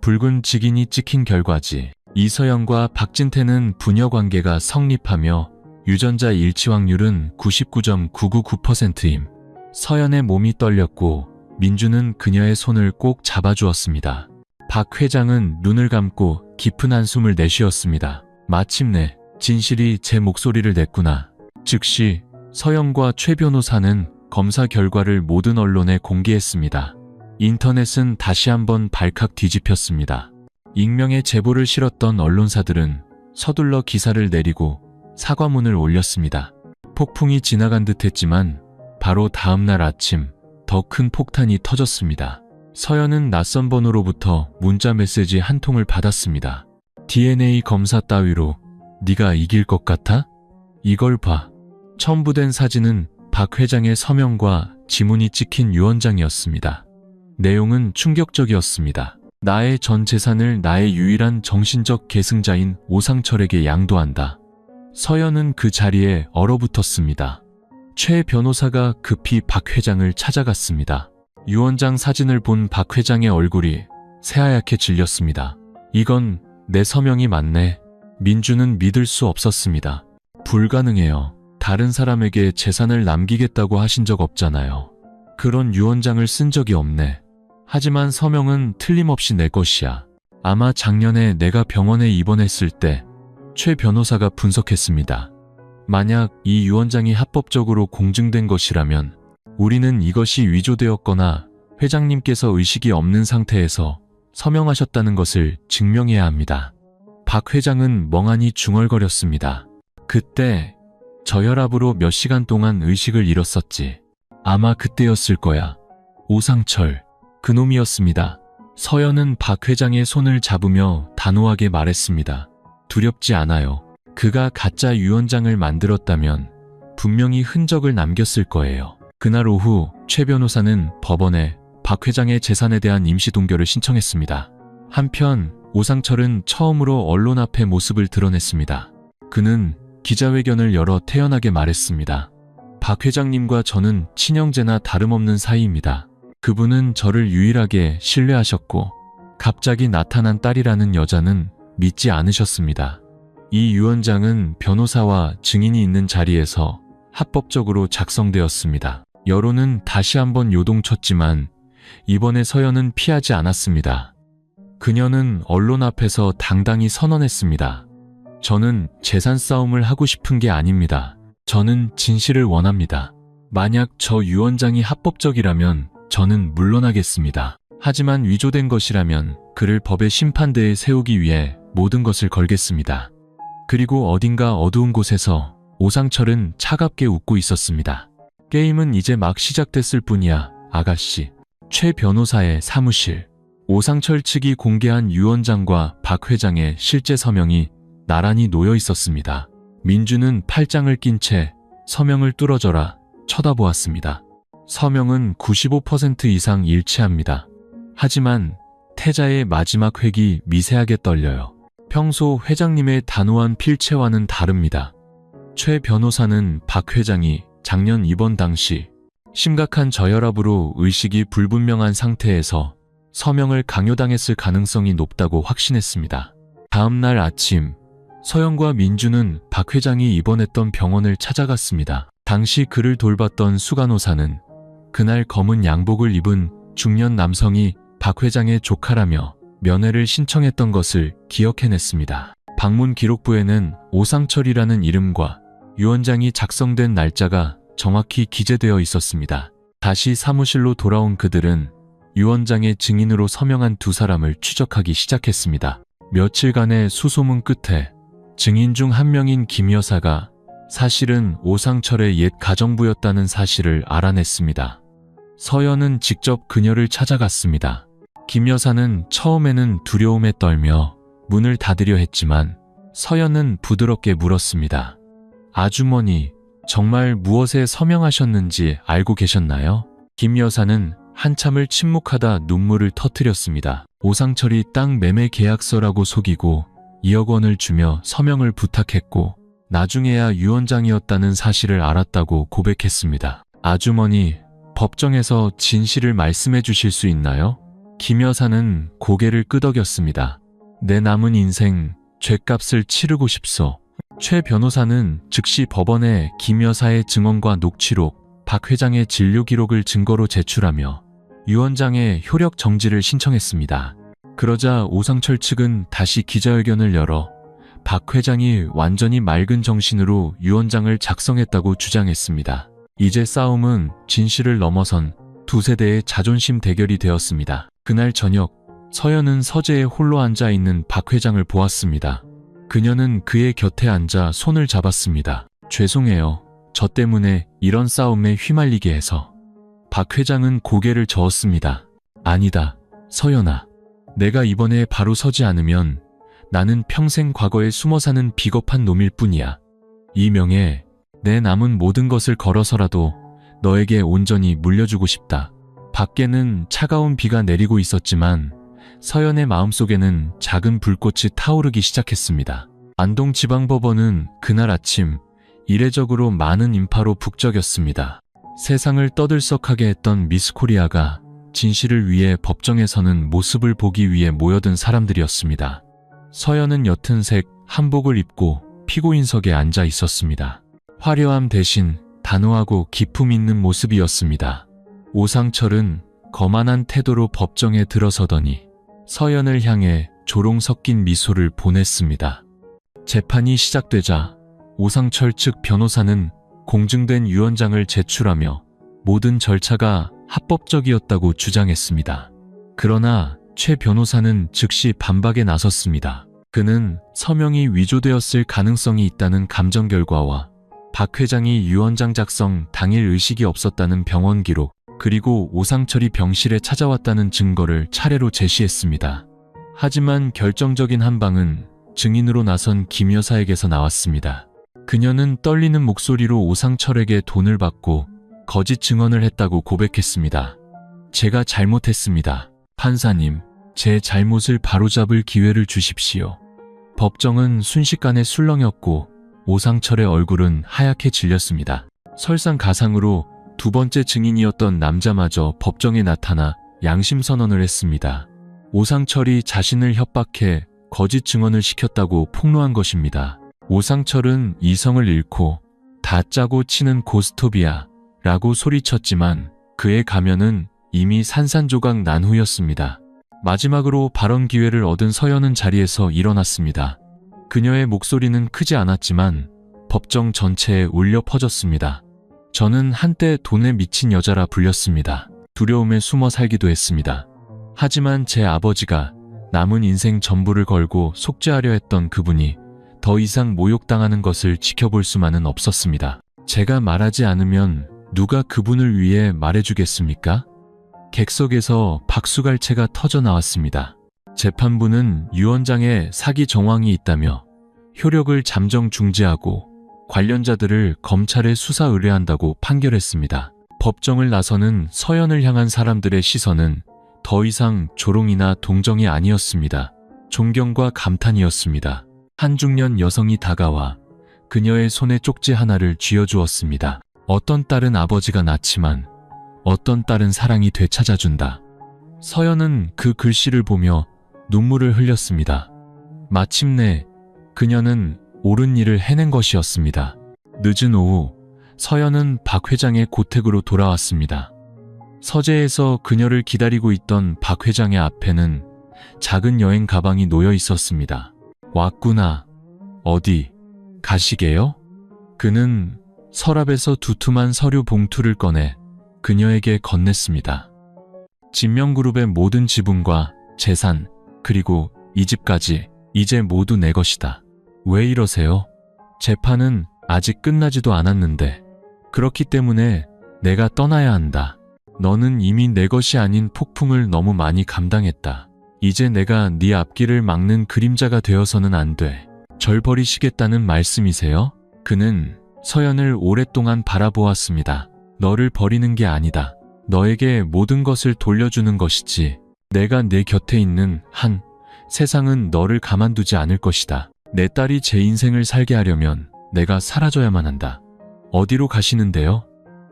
붉은 직인이 찍힌 결과지. 이서연과 박진태는 부녀관계가 성립하며 유전자 일치 확률은 99.999%임. 서연의 몸이 떨렸고 민주는 그녀의 손을 꼭 잡아주었습니다. 박 회장은 눈을 감고 깊은 한숨을 내쉬었습니다. 마침내 진실이 제 목소리를 냈구나. 즉시 서연과 최 변호사는 검사 결과를 모든 언론에 공개했습니다. 인터넷은 다시 한번 발칵 뒤집혔습니다. 익명의 제보를 실었던 언론사들은 서둘러 기사를 내리고 사과문을 올렸습니다. 폭풍이 지나간 듯 했지만 바로 다음 날 아침 더 큰 폭탄이 터졌습니다. 서연은 낯선 번호로부터 문자 메시지 한 통을 받았습니다. DNA 검사 따위로 네가 이길 것 같아? 이걸 봐. 첨부된 사진은 박 회장의 서명과 지문이 찍힌 유언장이었습니다. 내용은 충격적이었습니다. 나의 전 재산을 나의 유일한 정신적 계승자인 오상철에게 양도한다. 서연은 그 자리에 얼어붙었습니다. 최 변호사가 급히 박 회장을 찾아갔습니다. 유언장 사진을 본 박 회장의 얼굴이 새하얗게 질렸습니다. 이건 내 서명이 맞네. 민주는 믿을 수 없었습니다. 불가능해요. 다른 사람에게 재산을 남기겠다고 하신 적 없잖아요. 그런 유언장을 쓴 적이 없네. 하지만 서명은 틀림없이 내 것이야. 아마 작년에 내가 병원에 입원했을 때 최 변호사가 분석했습니다. 만약 이 유언장이 합법적으로 공증된 것이라면 우리는 이것이 위조되었거나 회장님께서 의식이 없는 상태에서 서명하셨다는 것을 증명해야 합니다. 박 회장은 멍하니 중얼거렸습니다. 그때 저혈압으로 몇 시간 동안 의식을 잃었었지. 아마 그때였을 거야. 오상철, 그놈이었습니다. 서연은 박 회장의 손을 잡으며 단호하게 말했습니다. 두렵지 않아요. 그가 가짜 유언장을 만들었다면 분명히 흔적을 남겼을 거예요. 그날 오후 최 변호사는 법원에 박 회장의 재산에 대한 임시 동결을 신청했습니다. 한편 오상철은 처음으로 언론 앞에 모습을 드러냈습니다. 그는 기자회견을 열어 태연하게 말했습니다. 박 회장님과 저는 친형제나 다름없는 사이입니다. 그분은 저를 유일하게 신뢰하셨고 갑자기 나타난 딸이라는 여자는 믿지 않으셨습니다. 이 유언장은 변호사와 증인이 있는 자리에서 합법적으로 작성되었습니다. 여론은 다시 한번 요동쳤지만 이번에 서연은 피하지 않았습니다. 그녀는 언론 앞에서 당당히 선언했습니다. 저는 재산 싸움을 하고 싶은 게 아닙니다. 저는 진실을 원합니다. 만약 저 유언장이 합법적이라면 저는 물러나겠습니다. 하지만 위조된 것이라면 그를 법의 심판대에 세우기 위해 모든 것을 걸겠습니다. 그리고 어딘가 어두운 곳에서 오상철은 차갑게 웃고 있었습니다. 게임은 이제 막 시작됐을 뿐이야, 아가씨. 최 변호사의 사무실. 오상철 측이 공개한 유언장과 박 회장의 실제 서명이 나란히 놓여 있었습니다. 민주는 팔짱을 낀 채 서명을 뚫어져라 쳐다보았습니다. 서명은 95% 이상 일치합니다. 하지만 태자의 마지막 획이 미세하게 떨려요. 평소 회장님의 단호한 필체와는 다릅니다. 최 변호사는 박 회장이 작년 입원 당시 심각한 저혈압으로 의식이 불분명한 상태에서 서명을 강요당했을 가능성이 높다고 확신했습니다. 다음 날 아침, 서연과 민주는 박 회장이 입원했던 병원을 찾아갔습니다. 당시 그를 돌봤던 수간호사는 그날 검은 양복을 입은 중년 남성이 박 회장의 조카라며 면회를 신청했던 것을 기억해냈습니다. 방문 기록부에는 오상철이라는 이름과 유언장이 작성된 날짜가 정확히 기재되어 있었습니다. 다시 사무실로 돌아온 그들은 유언장의 증인으로 서명한 두 사람을 추적하기 시작했습니다. 며칠간의 수소문 끝에 증인 중 한 명인 김 여사가 사실은 오상철의 옛 가정부였다는 사실을 알아냈습니다. 서연은 직접 그녀를 찾아갔습니다. 김 여사는 처음에는 두려움에 떨며 문을 닫으려 했지만 서연은 부드럽게 물었습니다. 아주머니, 정말 무엇에 서명하셨는지 알고 계셨나요? 김 여사는 한참을 침묵하다 눈물을 터뜨렸습니다. 오상철이 땅 매매 계약서라고 속이고 2억 원을 주며 서명을 부탁했고 나중에야 유언장이었다는 사실을 알았다고 고백했습니다. 아주머니, 법정에서 진실을 말씀해 주실 수 있나요? 김 여사는 고개를 끄덕였습니다. 내 남은 인생 죗값을 치르고 싶소. 최 변호사는 즉시 법원에 김 여사의 증언과 녹취록, 박 회장의 진료 기록을 증거로 제출하며 유언장의 효력 정지를 신청했습니다. 그러자 오상철 측은 다시 기자회견을 열어 박 회장이 완전히 맑은 정신으로 유언장을 작성했다고 주장했습니다. 이제 싸움은 진실을 넘어선 두 세대의 자존심 대결이 되었습니다. 그날 저녁, 서연은 서재에 홀로 앉아 있는 박 회장을 보았습니다. 그녀는 그의 곁에 앉아 손을 잡았습니다. 죄송해요. 저 때문에 이런 싸움에 휘말리게 해서. 박 회장은 고개를 저었습니다. 아니다, 서연아. 내가 이번에 바로 서지 않으면 나는 평생 과거에 숨어 사는 비겁한 놈일 뿐이야. 이 명예, 내 남은 모든 것을 걸어서라도 너에게 온전히 물려주고 싶다. 밖에는 차가운 비가 내리고 있었지만 서연의 마음속에는 작은 불꽃이 타오르기 시작했습니다. 안동지방법원은 그날 아침 이례적으로 많은 인파로 북적였습니다. 세상을 떠들썩하게 했던 미스코리아가 진실을 위해 법정에 서는 모습을 보기 위해 모여든 사람들이었습니다. 서연은 옅은 색 한복을 입고 피고인석에 앉아 있었습니다. 화려함 대신 단호하고 기품 있는 모습이었습니다. 오상철은 거만한 태도로 법정에 들어서더니 서연을 향해 조롱 섞인 미소를 보냈습니다. 재판이 시작되자 오상철 측 변호사는 공증된 유언장을 제출하며 모든 절차가 합법적이었다고 주장했습니다. 그러나 최 변호사는 즉시 반박에 나섰습니다. 그는 서명이 위조되었을 가능성이 있다는 감정 결과와 박 회장이 유언장 작성 당일 의식이 없었다는 병원 기록, 그리고 오상철이 병실에 찾아왔다는 증거를 차례로 제시했습니다. 하지만 결정적인 한 방은 증인으로 나선 김 여사에게서 나왔습니다. 그녀는 떨리는 목소리로 오상철에게 돈을 받고 거짓 증언을 했다고 고백했습니다. 제가 잘못했습니다. 판사님, 제 잘못을 바로잡을 기회를 주십시오. 법정은 순식간에 술렁였고 오상철의 얼굴은 하얗게 질렸습니다. 설상가상으로 두 번째 증인이었던 남자마저 법정에 나타나 양심 선언을 했습니다. 오상철이 자신을 협박해 거짓 증언을 시켰다고 폭로한 것입니다. 오상철은 이성을 잃고 다 짜고 치는 고스톱이야 라고 소리쳤지만 그의 가면은 이미 산산조각 난 후였습니다. 마지막으로 발언 기회를 얻은 서연은 자리에서 일어났습니다. 그녀의 목소리는 크지 않았지만 법정 전체에 울려 퍼졌습니다. 저는 한때 돈에 미친 여자라 불렸습니다. 두려움에 숨어 살기도 했습니다. 하지만 제 아버지가 남은 인생 전부를 걸고 속죄하려 했던 그분이 더 이상 모욕당하는 것을 지켜볼 수만은 없었습니다. 제가 말하지 않으면 누가 그분을 위해 말해주겠습니까? 객석에서 박수갈채가 터져 나왔습니다. 재판부는 유언장에 사기 정황이 있다며 효력을 잠정 중지하고 관련자들을 검찰에 수사 의뢰한다고 판결했습니다. 법정을 나서는 서연을 향한 사람들의 시선은 더 이상 조롱이나 동정이 아니었습니다. 존경과 감탄이었습니다. 한 중년 여성이 다가와 그녀의 손에 쪽지 하나를 쥐어주었습니다. 어떤 딸은 아버지가 낳지만 어떤 딸은 사랑이 되찾아준다. 서연은 그 글씨를 보며 눈물을 흘렸습니다. 마침내 그녀는 옳은 일을 해낸 것이었습니다. 늦은 오후 서연은 박 회장의 고택으로 돌아왔습니다. 서재에서 그녀를 기다리고 있던 박 회장의 앞에는 작은 여행 가방이 놓여 있었습니다. 왔구나. 어디 가시게요? 그는 서랍에서 두툼한 서류 봉투를 꺼내 그녀에게 건넸습니다. 진명그룹의 모든 지분과 재산, 그리고 이 집까지 이제 모두 내 것이다. 왜 이러세요? 재판은 아직 끝나지도 않았는데 그렇기 때문에 내가 떠나야 한다. 너는 이미 내 것이 아닌 폭풍을 너무 많이 감당했다. 이제 내가 네 앞길을 막는 그림자가 되어서는 안 돼. 절 버리시겠다는 말씀이세요? 그는 서연을 오랫동안 바라보았습니다. 너를 버리는 게 아니다. 너에게 모든 것을 돌려주는 것이지. 내가 내 곁에 있는 한, 세상은 너를 가만두지 않을 것이다. 내 딸이 제 인생을 살게 하려면 내가 사라져야만 한다. 어디로 가시는데요?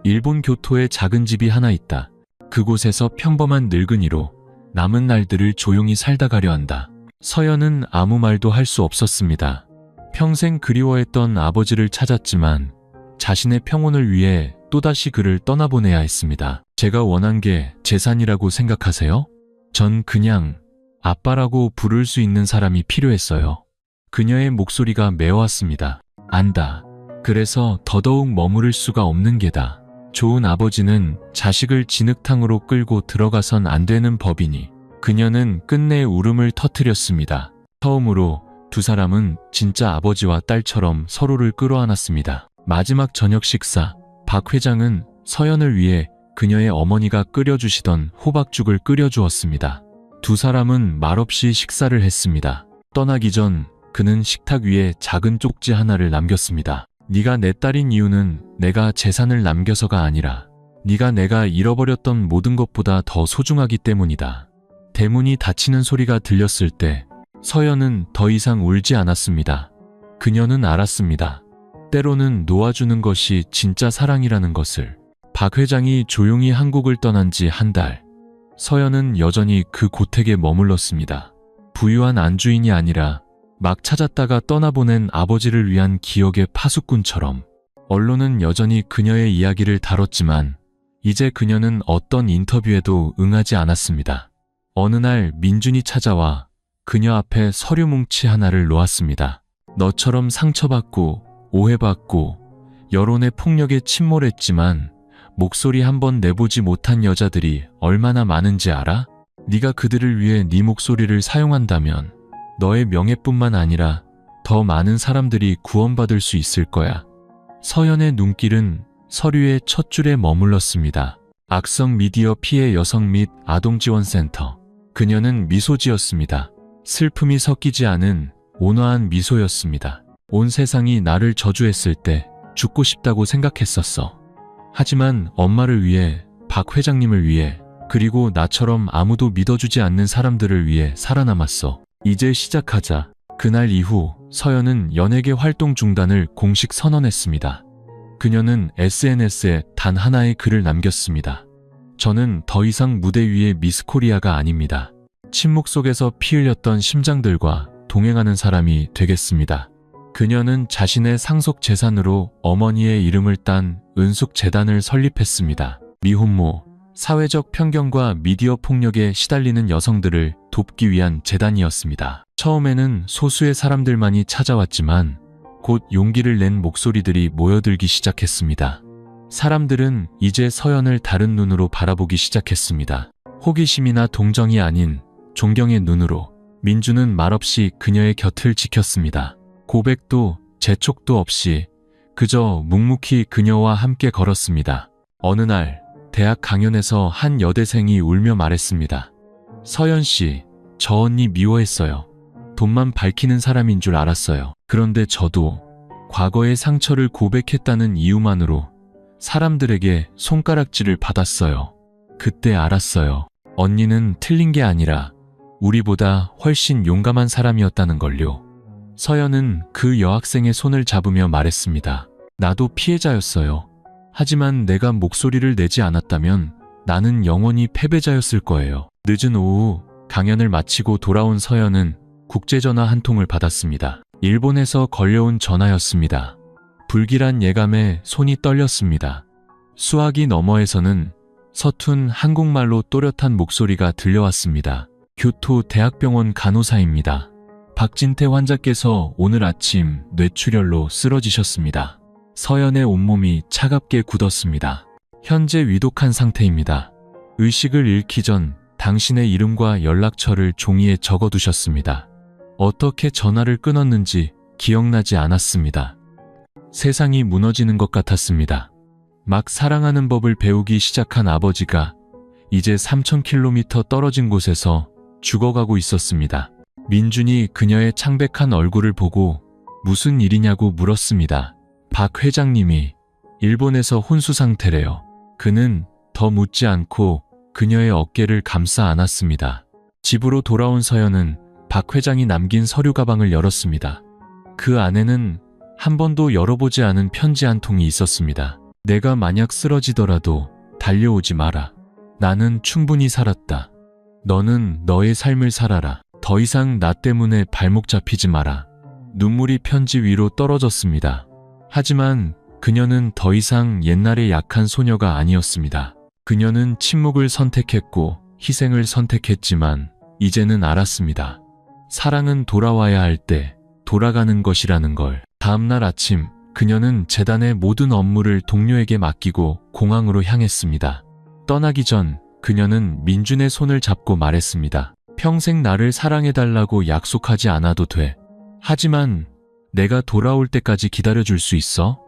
일본 교토에 작은 집이 하나 있다. 그곳에서 평범한 늙은이로 남은 날들을 조용히 살다 가려 한다. 서연은 아무 말도 할 수 없었습니다. 평생 그리워했던 아버지를 찾았지만 자신의 평온을 위해 또다시 그를 떠나보내야 했습니다. 제가 원한 게 재산이라고 생각하세요? 전 그냥 아빠라고 부를 수 있는 사람이 필요했어요. 그녀의 목소리가 메어왔습니다. 안다. 그래서 더더욱 머무를 수가 없는 게다. 좋은 아버지는 자식을 진흙탕으로 끌고 들어가선 안 되는 법이니. 그녀는 끝내 울음을 터뜨렸습니다. 처음으로 두 사람은 진짜 아버지와 딸처럼 서로를 끌어안았습니다. 마지막 저녁 식사, 박 회장은 서연을 위해 그녀의 어머니가 끓여주시던 호박죽을 끓여주었습니다. 두 사람은 말없이 식사를 했습니다. 떠나기 전 그는 식탁 위에 작은 쪽지 하나를 남겼습니다. 네가 내 딸인 이유는 내가 재산을 남겨서가 아니라 네가 내가 잃어버렸던 모든 것보다 더 소중하기 때문이다. 대문이 닫히는 소리가 들렸을 때 서연은 더 이상 울지 않았습니다. 그녀는 알았습니다. 때로는 놓아주는 것이 진짜 사랑이라는 것을. 박 회장이 조용히 한국을 떠난 지 한 달. 서연은 여전히 그 고택에 머물렀습니다. 부유한 안주인이 아니라 막 찾았다가 떠나보낸 아버지를 위한 기억의 파수꾼처럼. 언론은 여전히 그녀의 이야기를 다뤘지만 이제 그녀는 어떤 인터뷰에도 응하지 않았습니다. 어느 날 민준이 찾아와 그녀 앞에 서류 뭉치 하나를 놓았습니다. 너처럼 상처받고 오해받고 여론의 폭력에 침몰했지만 목소리 한번 내보지 못한 여자들이 얼마나 많은지 알아? 네가 그들을 위해 네 목소리를 사용한다면 너의 명예뿐만 아니라 더 많은 사람들이 구원받을 수 있을 거야. 서연의 눈길은 서류의 첫 줄에 머물렀습니다. 악성 미디어 피해 여성 및 아동지원센터. 그녀는 미소 지었습니다. 슬픔이 섞이지 않은 온화한 미소였습니다. 온 세상이 나를 저주했을 때 죽고 싶다고 생각했었어. 하지만 엄마를 위해, 박 회장님을 위해 그리고 나처럼 아무도 믿어주지 않는 사람들을 위해 살아남았어. 이제 시작하자. 그날 이후 서연은 연예계 활동 중단을 공식 선언했습니다. 그녀는 SNS에 단 하나의 글을 남겼습니다. 저는 더 이상 무대 위의 미스 코리아가 아닙니다. 침묵 속에서 피 흘렸던 심장들과 동행하는 사람이 되겠습니다. 그녀는 자신의 상속 재산으로 어머니의 이름을 딴 은숙재단을 설립했습니다. 미혼모, 사회적 편견과 미디어 폭력에 시달리는 여성들을 돕기 위한 재단이었습니다. 처음에는 소수의 사람들만이 찾아왔지만 곧 용기를 낸 목소리들이 모여들기 시작했습니다. 사람들은 이제 서연을 다른 눈으로 바라보기 시작했습니다. 호기심이나 동정이 아닌 존경의 눈으로. 민주는 말없이 그녀의 곁을 지켰습니다. 고백도 재촉도 없이 그저 묵묵히 그녀와 함께 걸었습니다. 어느 날 대학 강연에서 한 여대생이 울며 말했습니다. 서연 씨, 저 언니 미워했어요. 돈만 밝히는 사람인 줄 알았어요. 그런데 저도 과거의 상처를 고백했다는 이유만으로 사람들에게 손가락질을 받았어요. 그때 알았어요. 언니는 틀린 게 아니라 우리보다 훨씬 용감한 사람이었다는 걸요. 서연은 그 여학생의 손을 잡으며 말했습니다. 나도 피해자였어요. 하지만 내가 목소리를 내지 않았다면 나는 영원히 패배자였을 거예요. 늦은 오후 강연을 마치고 돌아온 서연은 국제전화 한 통을 받았습니다. 일본에서 걸려온 전화였습니다. 불길한 예감에 손이 떨렸습니다. 수화기 너머에서는 서툰 한국말로 또렷한 목소리가 들려왔습니다. 교토 대학병원 간호사입니다. 박진태 환자께서 오늘 아침 뇌출혈로 쓰러지셨습니다. 서연의 온몸이 차갑게 굳었습니다. 현재 위독한 상태입니다. 의식을 잃기 전 당신의 이름과 연락처를 종이에 적어두셨습니다. 어떻게 전화를 끊었는지 기억나지 않았습니다. 세상이 무너지는 것 같았습니다. 막 사랑하는 법을 배우기 시작한 아버지가 이제 3000km 떨어진 곳에서 죽어가고 있었습니다. 민준이 그녀의 창백한 얼굴을 보고 무슨 일이냐고 물었습니다. 박 회장님이 일본에서 혼수 상태래요. 그는 더 묻지 않고 그녀의 어깨를 감싸 안았습니다. 집으로 돌아온 서연은 박 회장이 남긴 서류 가방을 열었습니다. 그 안에는 한 번도 열어보지 않은 편지 한 통이 있었습니다. 내가 만약 쓰러지더라도 달려오지 마라. 나는 충분히 살았다. 너는 너의 삶을 살아라. 더 이상 나 때문에 발목 잡히지 마라. 눈물이 편지 위로 떨어졌습니다. 하지만 그녀는 더 이상 옛날의 약한 소녀가 아니었습니다. 그녀는 침묵을 선택했고 희생을 선택했지만 이제는 알았습니다. 사랑은 돌아와야 할 때 돌아가는 것이라는 걸. 다음날 아침 그녀는 재단의 모든 업무를 동료에게 맡기고 공항으로 향했습니다. 떠나기 전 그녀는 민준의 손을 잡고 말했습니다. 평생 나를 사랑해달라고 약속하지 않아도 돼. 하지만 내가 돌아올 때까지 기다려줄 수 있어?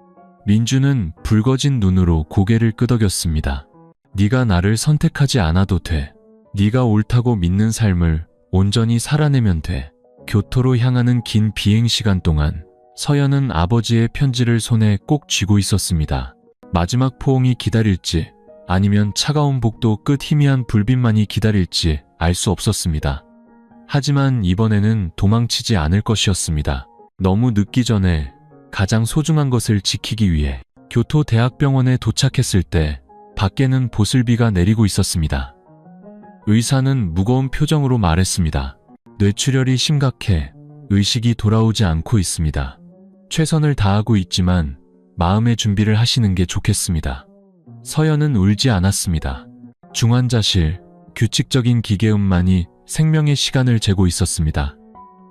민준은 붉어진 눈으로 고개를 끄덕였습니다. 네가 나를 선택하지 않아도 돼. 네가 옳다고 믿는 삶을 온전히 살아내면 돼. 교토로 향하는 긴 비행시간 동안 서연은 아버지의 편지를 손에 꼭 쥐고 있었습니다. 마지막 포옹이 기다릴지 아니면 차가운 복도 끝 희미한 불빛만이 기다릴지 알 수 없었습니다. 하지만 이번에는 도망치지 않을 것이었습니다. 너무 늦기 전에 가장 소중한 것을 지키기 위해. 교토 대학병원에 도착했을 때 밖에는 보슬비가 내리고 있었습니다. 의사는 무거운 표정으로 말했습니다. 뇌출혈이 심각해 의식이 돌아오지 않고 있습니다. 최선을 다하고 있지만 마음의 준비를 하시는 게 좋겠습니다. 서연은 울지 않았습니다. 중환자실, 규칙적인 기계음만이 생명의 시간을 재고 있었습니다.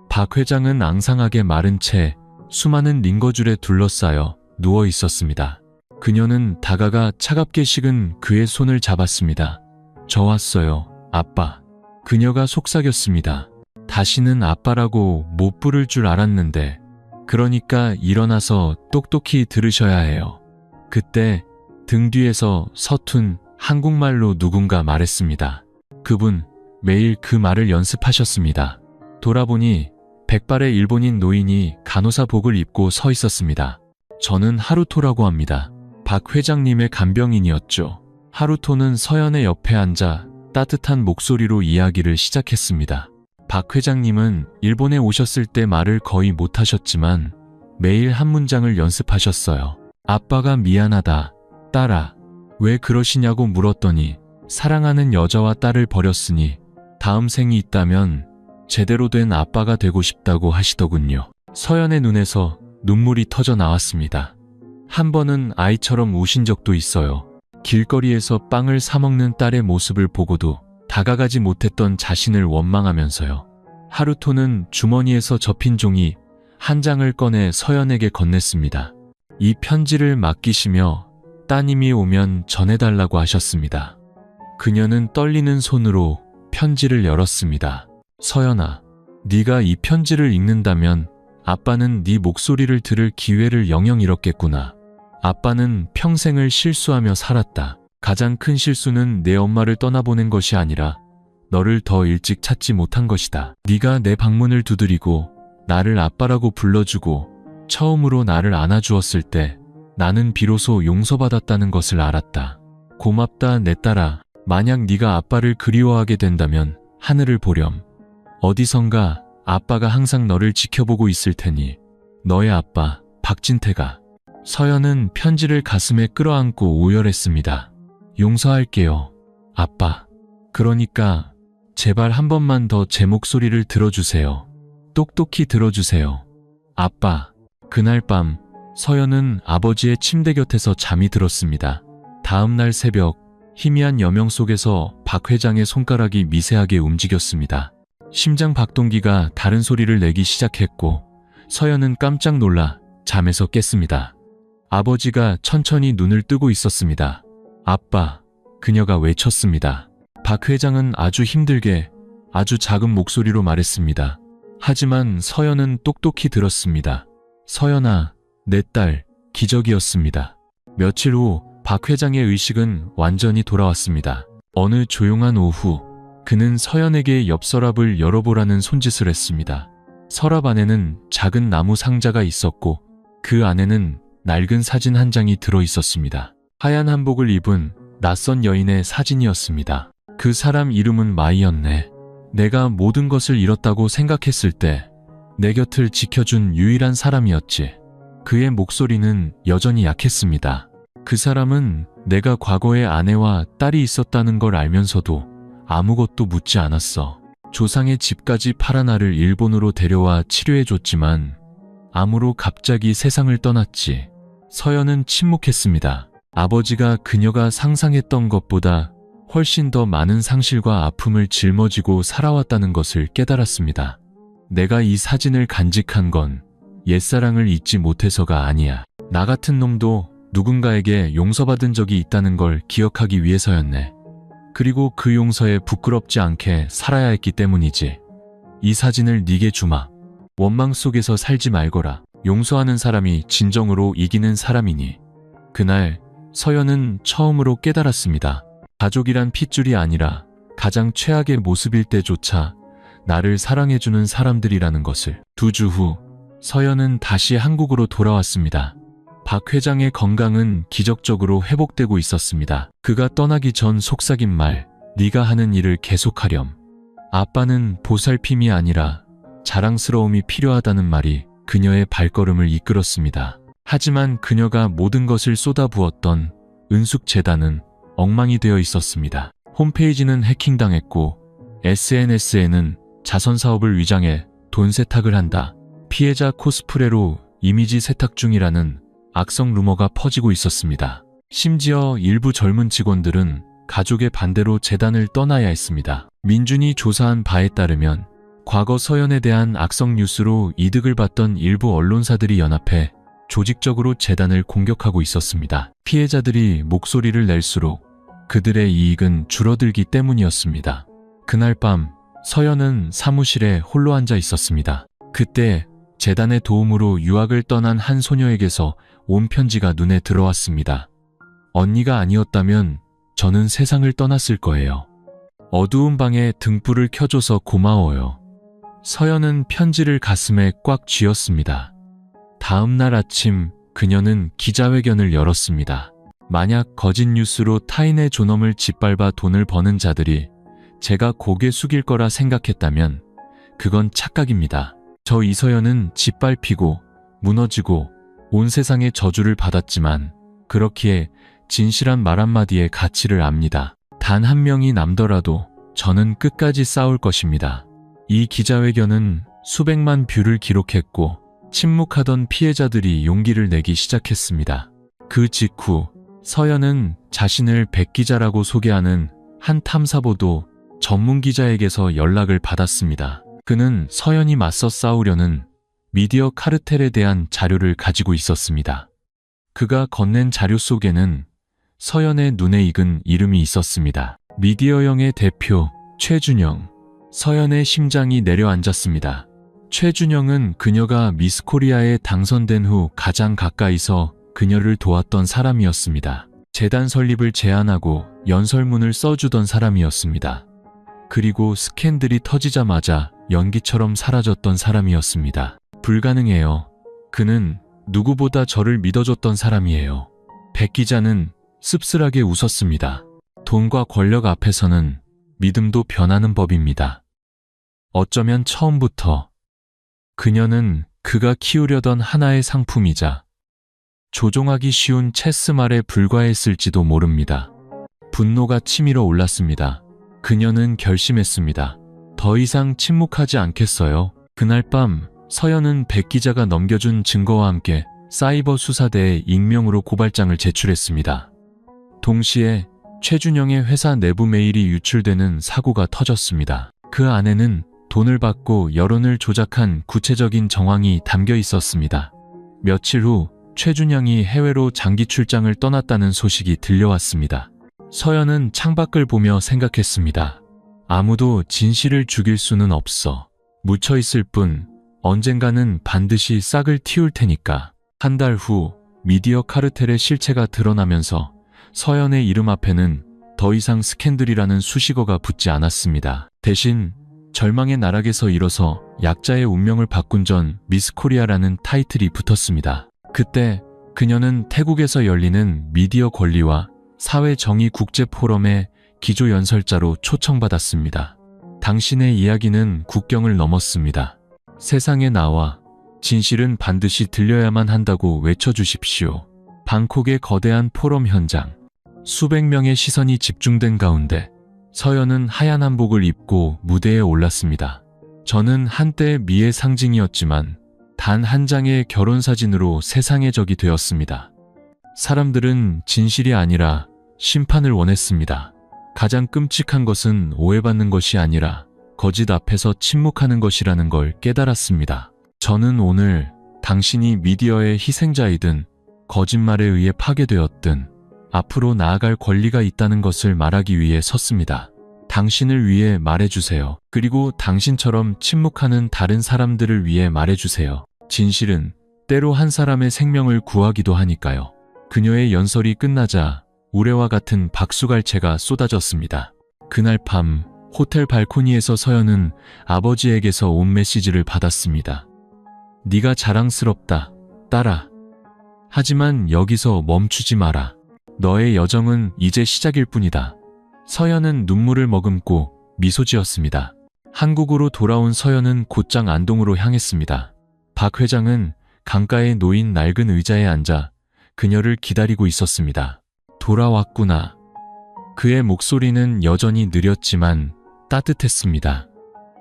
박 회장은 앙상하게 마른 채 수많은 링거줄에 둘러싸여 누워 있었습니다. 그녀는 다가가 차갑게 식은 그의 손을 잡았습니다. 저 왔어요, 아빠. 그녀가 속삭였습니다. 다시는 아빠라고 못 부를 줄 알았는데 그러니까 일어나서 똑똑히 들으셔야 해요. 그때 등 뒤에서 서툰 한국말로 누군가 말했습니다. 그분 매일 그 말을 연습하셨습니다. 돌아보니 백발의 일본인 노인이 간호사복을 입고 서 있었습니다. 저는 하루토라고 합니다. 박 회장님의 간병인이었죠. 하루토는 서연의 옆에 앉아 따뜻한 목소리로 이야기를 시작했습니다. 박 회장님은 일본에 오셨을 때 말을 거의 못하셨지만 매일 한 문장을 연습하셨어요. 아빠가 미안하다, 딸아. 왜 그러시냐고 물었더니 사랑하는 여자와 딸을 버렸으니 다음 생이 있다면 제대로 된 아빠가 되고 싶다고 하시더군요. 서연의 눈에서 눈물이 터져 나왔습니다. 한 번은 아이처럼 우신 적도 있어요. 길거리에서 빵을 사 먹는 딸의 모습을 보고도 다가가지 못했던 자신을 원망하면서요. 하루토는 주머니에서 접힌 종이 한 장을 꺼내 서연에게 건넸습니다. 이 편지를 맡기시며 따님이 오면 전해달라고 하셨습니다. 그녀는 떨리는 손으로 편지를 열었습니다. 서연아, 네가 이 편지를 읽는다면 아빠는 네 목소리를 들을 기회를 영영 잃었겠구나. 아빠는 평생을 실수하며 살았다. 가장 큰 실수는 내 엄마를 떠나보낸 것이 아니라 너를 더 일찍 찾지 못한 것이다. 네가 내 방문을 두드리고 나를 아빠라고 불러주고 처음으로 나를 안아주었을 때 나는 비로소 용서받았다는 것을 알았다. 고맙다 내 딸아. 만약 네가 아빠를 그리워하게 된다면 하늘을 보렴. 어디선가 아빠가 항상 너를 지켜보고 있을 테니 너의 아빠 박진태가. 서연은 편지를 가슴에 끌어안고 오열했습니다. 용서할게요, 아빠. 그러니까 제발 한 번만 더 제 목소리를 들어주세요. 똑똑히 들어주세요. 아빠. 그날 밤 서연은 아버지의 침대 곁에서 잠이 들었습니다. 다음 날 새벽 희미한 여명 속에서 박 회장의 손가락이 미세하게 움직였습니다. 심장 박동기가 다른 소리를 내기 시작했고 서연은 깜짝 놀라 잠에서 깼습니다. 아버지가 천천히 눈을 뜨고 있었습니다. 아빠, 그녀가 외쳤습니다. 박 회장은 아주 힘들게 아주 작은 목소리로 말했습니다. 하지만 서연은 똑똑히 들었습니다. 서연아, 내 딸, 기적이었습니다. 며칠 후 박 회장의 의식은 완전히 돌아왔습니다. 어느 조용한 오후, 그는 서연에게 옆 서랍을 열어보라는 손짓을 했습니다. 서랍 안에는 작은 나무 상자가 있었고 그 안에는 낡은 사진 한 장이 들어 있었습니다. 하얀 한복을 입은 낯선 여인의 사진이었습니다. 그 사람 이름은 마이였네. 내가 모든 것을 잃었다고 생각했을 때 내 곁을 지켜준 유일한 사람이었지. 그의 목소리는 여전히 약했습니다. 그 사람은 내가 과거에 아내와 딸이 있었다는 걸 알면서도 아무것도 묻지 않았어. 조상의 집까지 팔아 나를 일본으로 데려와 치료해줬지만 암으로 갑자기 세상을 떠났지. 서연은 침묵했습니다. 아버지가 그녀가 상상했던 것보다 훨씬 더 많은 상실과 아픔을 짊어지고 살아왔다는 것을 깨달았습니다. 내가 이 사진을 간직한 건 옛사랑을 잊지 못해서가 아니야. 나 같은 놈도 누군가에게 용서받은 적이 있다는 걸 기억하기 위해서였네. 그리고 그 용서에 부끄럽지 않게 살아야 했기 때문이지. 이 사진을 네게 주마. 원망 속에서 살지 말거라. 용서하는 사람이 진정으로 이기는 사람이니. 그날 서연은 처음으로 깨달았습니다. 가족이란 핏줄이 아니라 가장 최악의 모습일 때조차 나를 사랑해주는 사람들이라는 것을. 2주 후 서연은 다시 한국으로 돌아왔습니다. 박 회장의 건강은 기적적으로 회복되고 있었습니다. 그가 떠나기 전 속삭인 말, 네가 하는 일을 계속하렴. 아빠는 보살핌이 아니라 자랑스러움이 필요하다는 말이 그녀의 발걸음을 이끌었습니다. 하지만 그녀가 모든 것을 쏟아부었던 은숙재단은 엉망이 되어 있었습니다. 홈페이지는 해킹당했고 SNS에는 자선사업을 위장해 돈 세탁을 한다. 피해자 코스프레로 이미지 세탁 중이라는 악성 루머가 퍼지고 있었습니다. 심지어 일부 젊은 직원들은 가족의 반대로 재단을 떠나야 했습니다. 민준이 조사한 바에 따르면 과거 서연에 대한 악성 뉴스로 이득을 봤던 일부 언론사들이 연합해 조직적으로 재단을 공격하고 있었습니다. 피해자들이 목소리를 낼수록 그들의 이익은 줄어들기 때문이었습니다. 그날 밤 서연은 사무실에 홀로 앉아 있었습니다. 그때 재단의 도움으로 유학을 떠난 한 소녀에게서 온 편지가 눈에 들어왔습니다. 언니가 아니었다면 저는 세상을 떠났을 거예요. 어두운 방에 등불을 켜줘서 고마워요. 서연은 편지를 가슴에 꽉 쥐었습니다. 다음 날 아침 그녀는 기자회견을 열었습니다. 만약 거짓 뉴스로 타인의 존엄을 짓밟아 돈을 버는 자들이 제가 고개 숙일 거라 생각했다면 그건 착각입니다. 저 이서연은 짓밟히고 무너지고 온 세상의 저주를 받았지만 그렇기에 진실한 말 한마디의 가치를 압니다. 단 한 명이 남더라도 저는 끝까지 싸울 것입니다. 이 기자회견은 수백만 뷰를 기록했고 침묵하던 피해자들이 용기를 내기 시작했습니다. 그 직후 서연은 자신을 백 기자라고 소개하는 한 탐사보도 전문 기자에게서 연락을 받았습니다. 그는 서연이 맞서 싸우려는 미디어 카르텔에 대한 자료를 가지고 있었습니다. 그가 건넨 자료 속에는 서연의 눈에 익은 이름이 있었습니다. 미디어영의 대표 최준영. 서연의 심장이 내려앉았습니다. 최준영은 그녀가 미스 코리아에 당선된 후 가장 가까이서 그녀를 도왔던 사람이었습니다. 재단 설립을 제안하고 연설문을 써주던 사람이었습니다. 그리고 스캔들이 터지자마자 연기처럼 사라졌던 사람이었습니다. 불가능해요. 그는 누구보다 저를 믿어줬던 사람이에요. 백 기자는 씁쓸하게 웃었습니다. 돈과 권력 앞에서는 믿음도 변하는 법입니다. 어쩌면 처음부터 그녀는 그가 키우려던 하나의 상품이자 조종하기 쉬운 체스말에 불과했을지도 모릅니다. 분노가 치밀어 올랐습니다. 그녀는 결심했습니다. 더 이상 침묵하지 않겠어요. 그날 밤 서연은 백 기자가 넘겨준 증거와 함께 사이버 수사대에 익명으로 고발장을 제출했습니다. 동시에 최준영의 회사 내부 메일이 유출되는 사고가 터졌습니다. 그 안에는 돈을 받고 여론을 조작한 구체적인 정황이 담겨 있었습니다. 며칠 후 최준영이 해외로 장기 출장을 떠났다는 소식이 들려왔습니다. 서연은 창밖을 보며 생각했습니다. 아무도 진실을 죽일 수는 없어. 묻혀있을 뿐 언젠가는 반드시 싹을 틔울 테니까. 한 달 후 미디어 카르텔의 실체가 드러나면서 서연의 이름 앞에는 더 이상 스캔들이라는 수식어가 붙지 않았습니다. 대신 절망의 나락에서 일어서 약자의 운명을 바꾼 전 미스 코리아라는 타이틀이 붙었습니다. 그때 그녀는 태국에서 열리는 미디어 권리와 사회 정의 국제 포럼의 기조 연설자로 초청받았습니다. 당신의 이야기는 국경을 넘었습니다. 세상에 나와 진실은 반드시 들려야만 한다고 외쳐주십시오. 방콕의 거대한 포럼 현장. 수백 명의 시선이 집중된 가운데 서연은 하얀 한복을 입고 무대에 올랐습니다. 저는 한때 미의 상징이었지만 단 한 장의 결혼사진으로 세상의 적이 되었습니다. 사람들은 진실이 아니라 심판을 원했습니다. 가장 끔찍한 것은 오해받는 것이 아니라 거짓 앞에서 침묵하는 것이라는 걸 깨달았습니다. 저는 오늘 당신이 미디어의 희생자이든 거짓말에 의해 파괴되었든 앞으로 나아갈 권리가 있다는 것을 말하기 위해 섰습니다. 당신을 위해 말해주세요. 그리고 당신처럼 침묵하는 다른 사람들을 위해 말해주세요. 진실은 때로 한 사람의 생명을 구하기도 하니까요. 그녀의 연설이 끝나자 우레와 같은 박수갈채가 쏟아졌습니다. 그날 밤 호텔 발코니에서 서연은 아버지에게서 온 메시지를 받았습니다. 네가 자랑스럽다, 딸아. 하지만 여기서 멈추지 마라. 너의 여정은 이제 시작일 뿐이다. 서연은 눈물을 머금고 미소 지었습니다. 한국으로 돌아온 서연은 곧장 안동으로 향했습니다. 박 회장은 강가에 놓인 낡은 의자에 앉아 그녀를 기다리고 있었습니다. 돌아왔구나. 그의 목소리는 여전히 느렸지만 따뜻했습니다.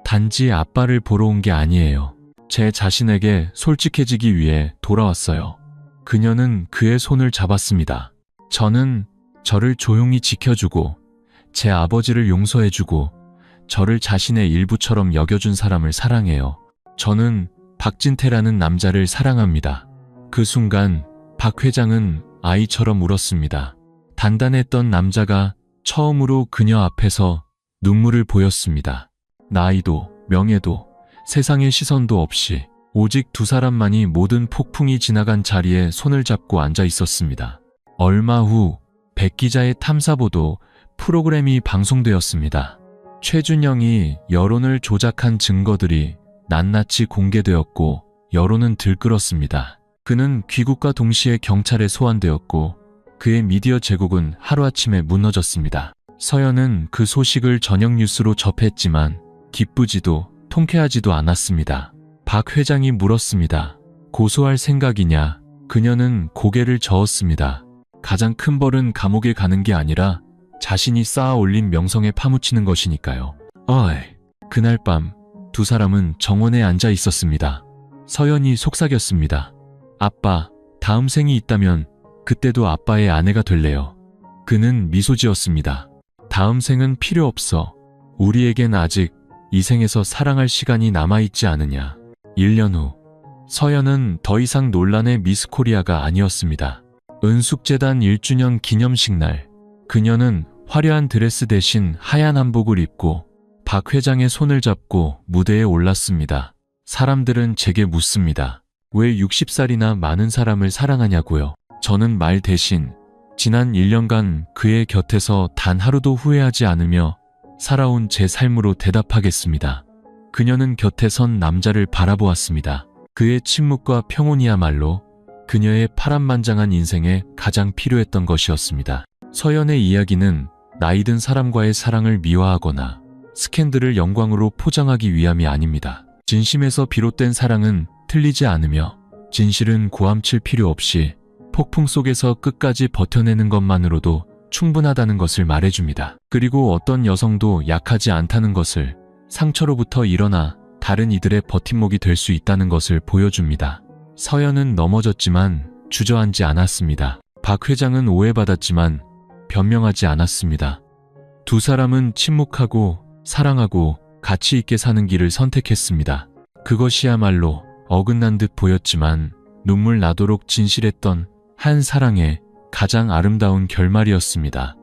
단지 아빠를 보러 온 게 아니에요. 제 자신에게 솔직해지기 위해 돌아왔어요. 그녀는 그의 손을 잡았습니다. 저는 저를 조용히 지켜주고 제 아버지를 용서해주고 저를 자신의 일부처럼 여겨준 사람을 사랑해요. 저는 박진태라는 남자를 사랑합니다. 그 순간 박 회장은 아이처럼 울었습니다. 단단했던 남자가 처음으로 그녀 앞에서 눈물을 보였습니다. 나이도 명예도 세상의 시선도 없이 오직 두 사람만이 모든 폭풍이 지나간 자리에 손을 잡고 앉아 있었습니다. 얼마 후 백 기자의 탐사보도 프로그램이 방송되었습니다. 최준영이 여론을 조작한 증거들이 낱낱이 공개되었고 여론은 들끓었습니다. 그는 귀국과 동시에 경찰에 소환되었고 그의 미디어 제국은 하루아침에 무너졌습니다. 서연은 그 소식을 저녁 뉴스로 접했지만 기쁘지도 통쾌하지도 않았습니다. 박 회장이 물었습니다. 고소할 생각이냐? 그녀는 고개를 저었습니다. 가장 큰 벌은 감옥에 가는 게 아니라 자신이 쌓아 올린 명성에 파묻히는 것이니까요. 그날 밤 두 사람은 정원에 앉아 있었습니다. 서연이 속삭였습니다. 아빠, 다음 생이 있다면 그때도 아빠의 아내가 될래요. 그는 미소 지었습니다. 다음 생은 필요 없어. 우리에겐 아직 이 생에서 사랑할 시간이 남아있지 않으냐. 1년 후, 서연은 더 이상 논란의 미스 코리아가 아니었습니다. 은숙재단 1주년 기념식 날, 그녀는 화려한 드레스 대신 하얀 한복을 입고 박 회장의 손을 잡고 무대에 올랐습니다. 사람들은 제게 묻습니다. 왜 60살이나 많은 사람을 사랑하냐고요. 저는 말 대신 지난 1년간 그의 곁에서 단 하루도 후회하지 않으며 살아온 제 삶으로 대답하겠습니다. 그녀는 곁에 선 남자를 바라보았습니다. 그의 침묵과 평온이야말로 그녀의 파란만장한 인생에 가장 필요했던 것이었습니다. 서연의 이야기는 나이든 사람과의 사랑을 미화하거나 스캔들을 영광으로 포장하기 위함이 아닙니다. 진심에서 비롯된 사랑은 틀리지 않으며 진실은 고함칠 필요 없이 폭풍 속에서 끝까지 버텨내는 것만으로도 충분하다는 것을 말해줍니다. 그리고 어떤 여성도 약하지 않다는 것을, 상처로부터 일어나 다른 이들의 버팀목이 될 수 있다는 것을 보여줍니다. 서연은 넘어졌지만 주저앉지 않았습니다. 박 회장은 오해받았지만 변명하지 않았습니다. 두 사람은 침묵하고 사랑하고 가치 있게 사는 길을 선택했습니다. 그것이야말로 어긋난 듯 보였지만 눈물 나도록 진실했던 한 사랑의 가장 아름다운 결말이었습니다.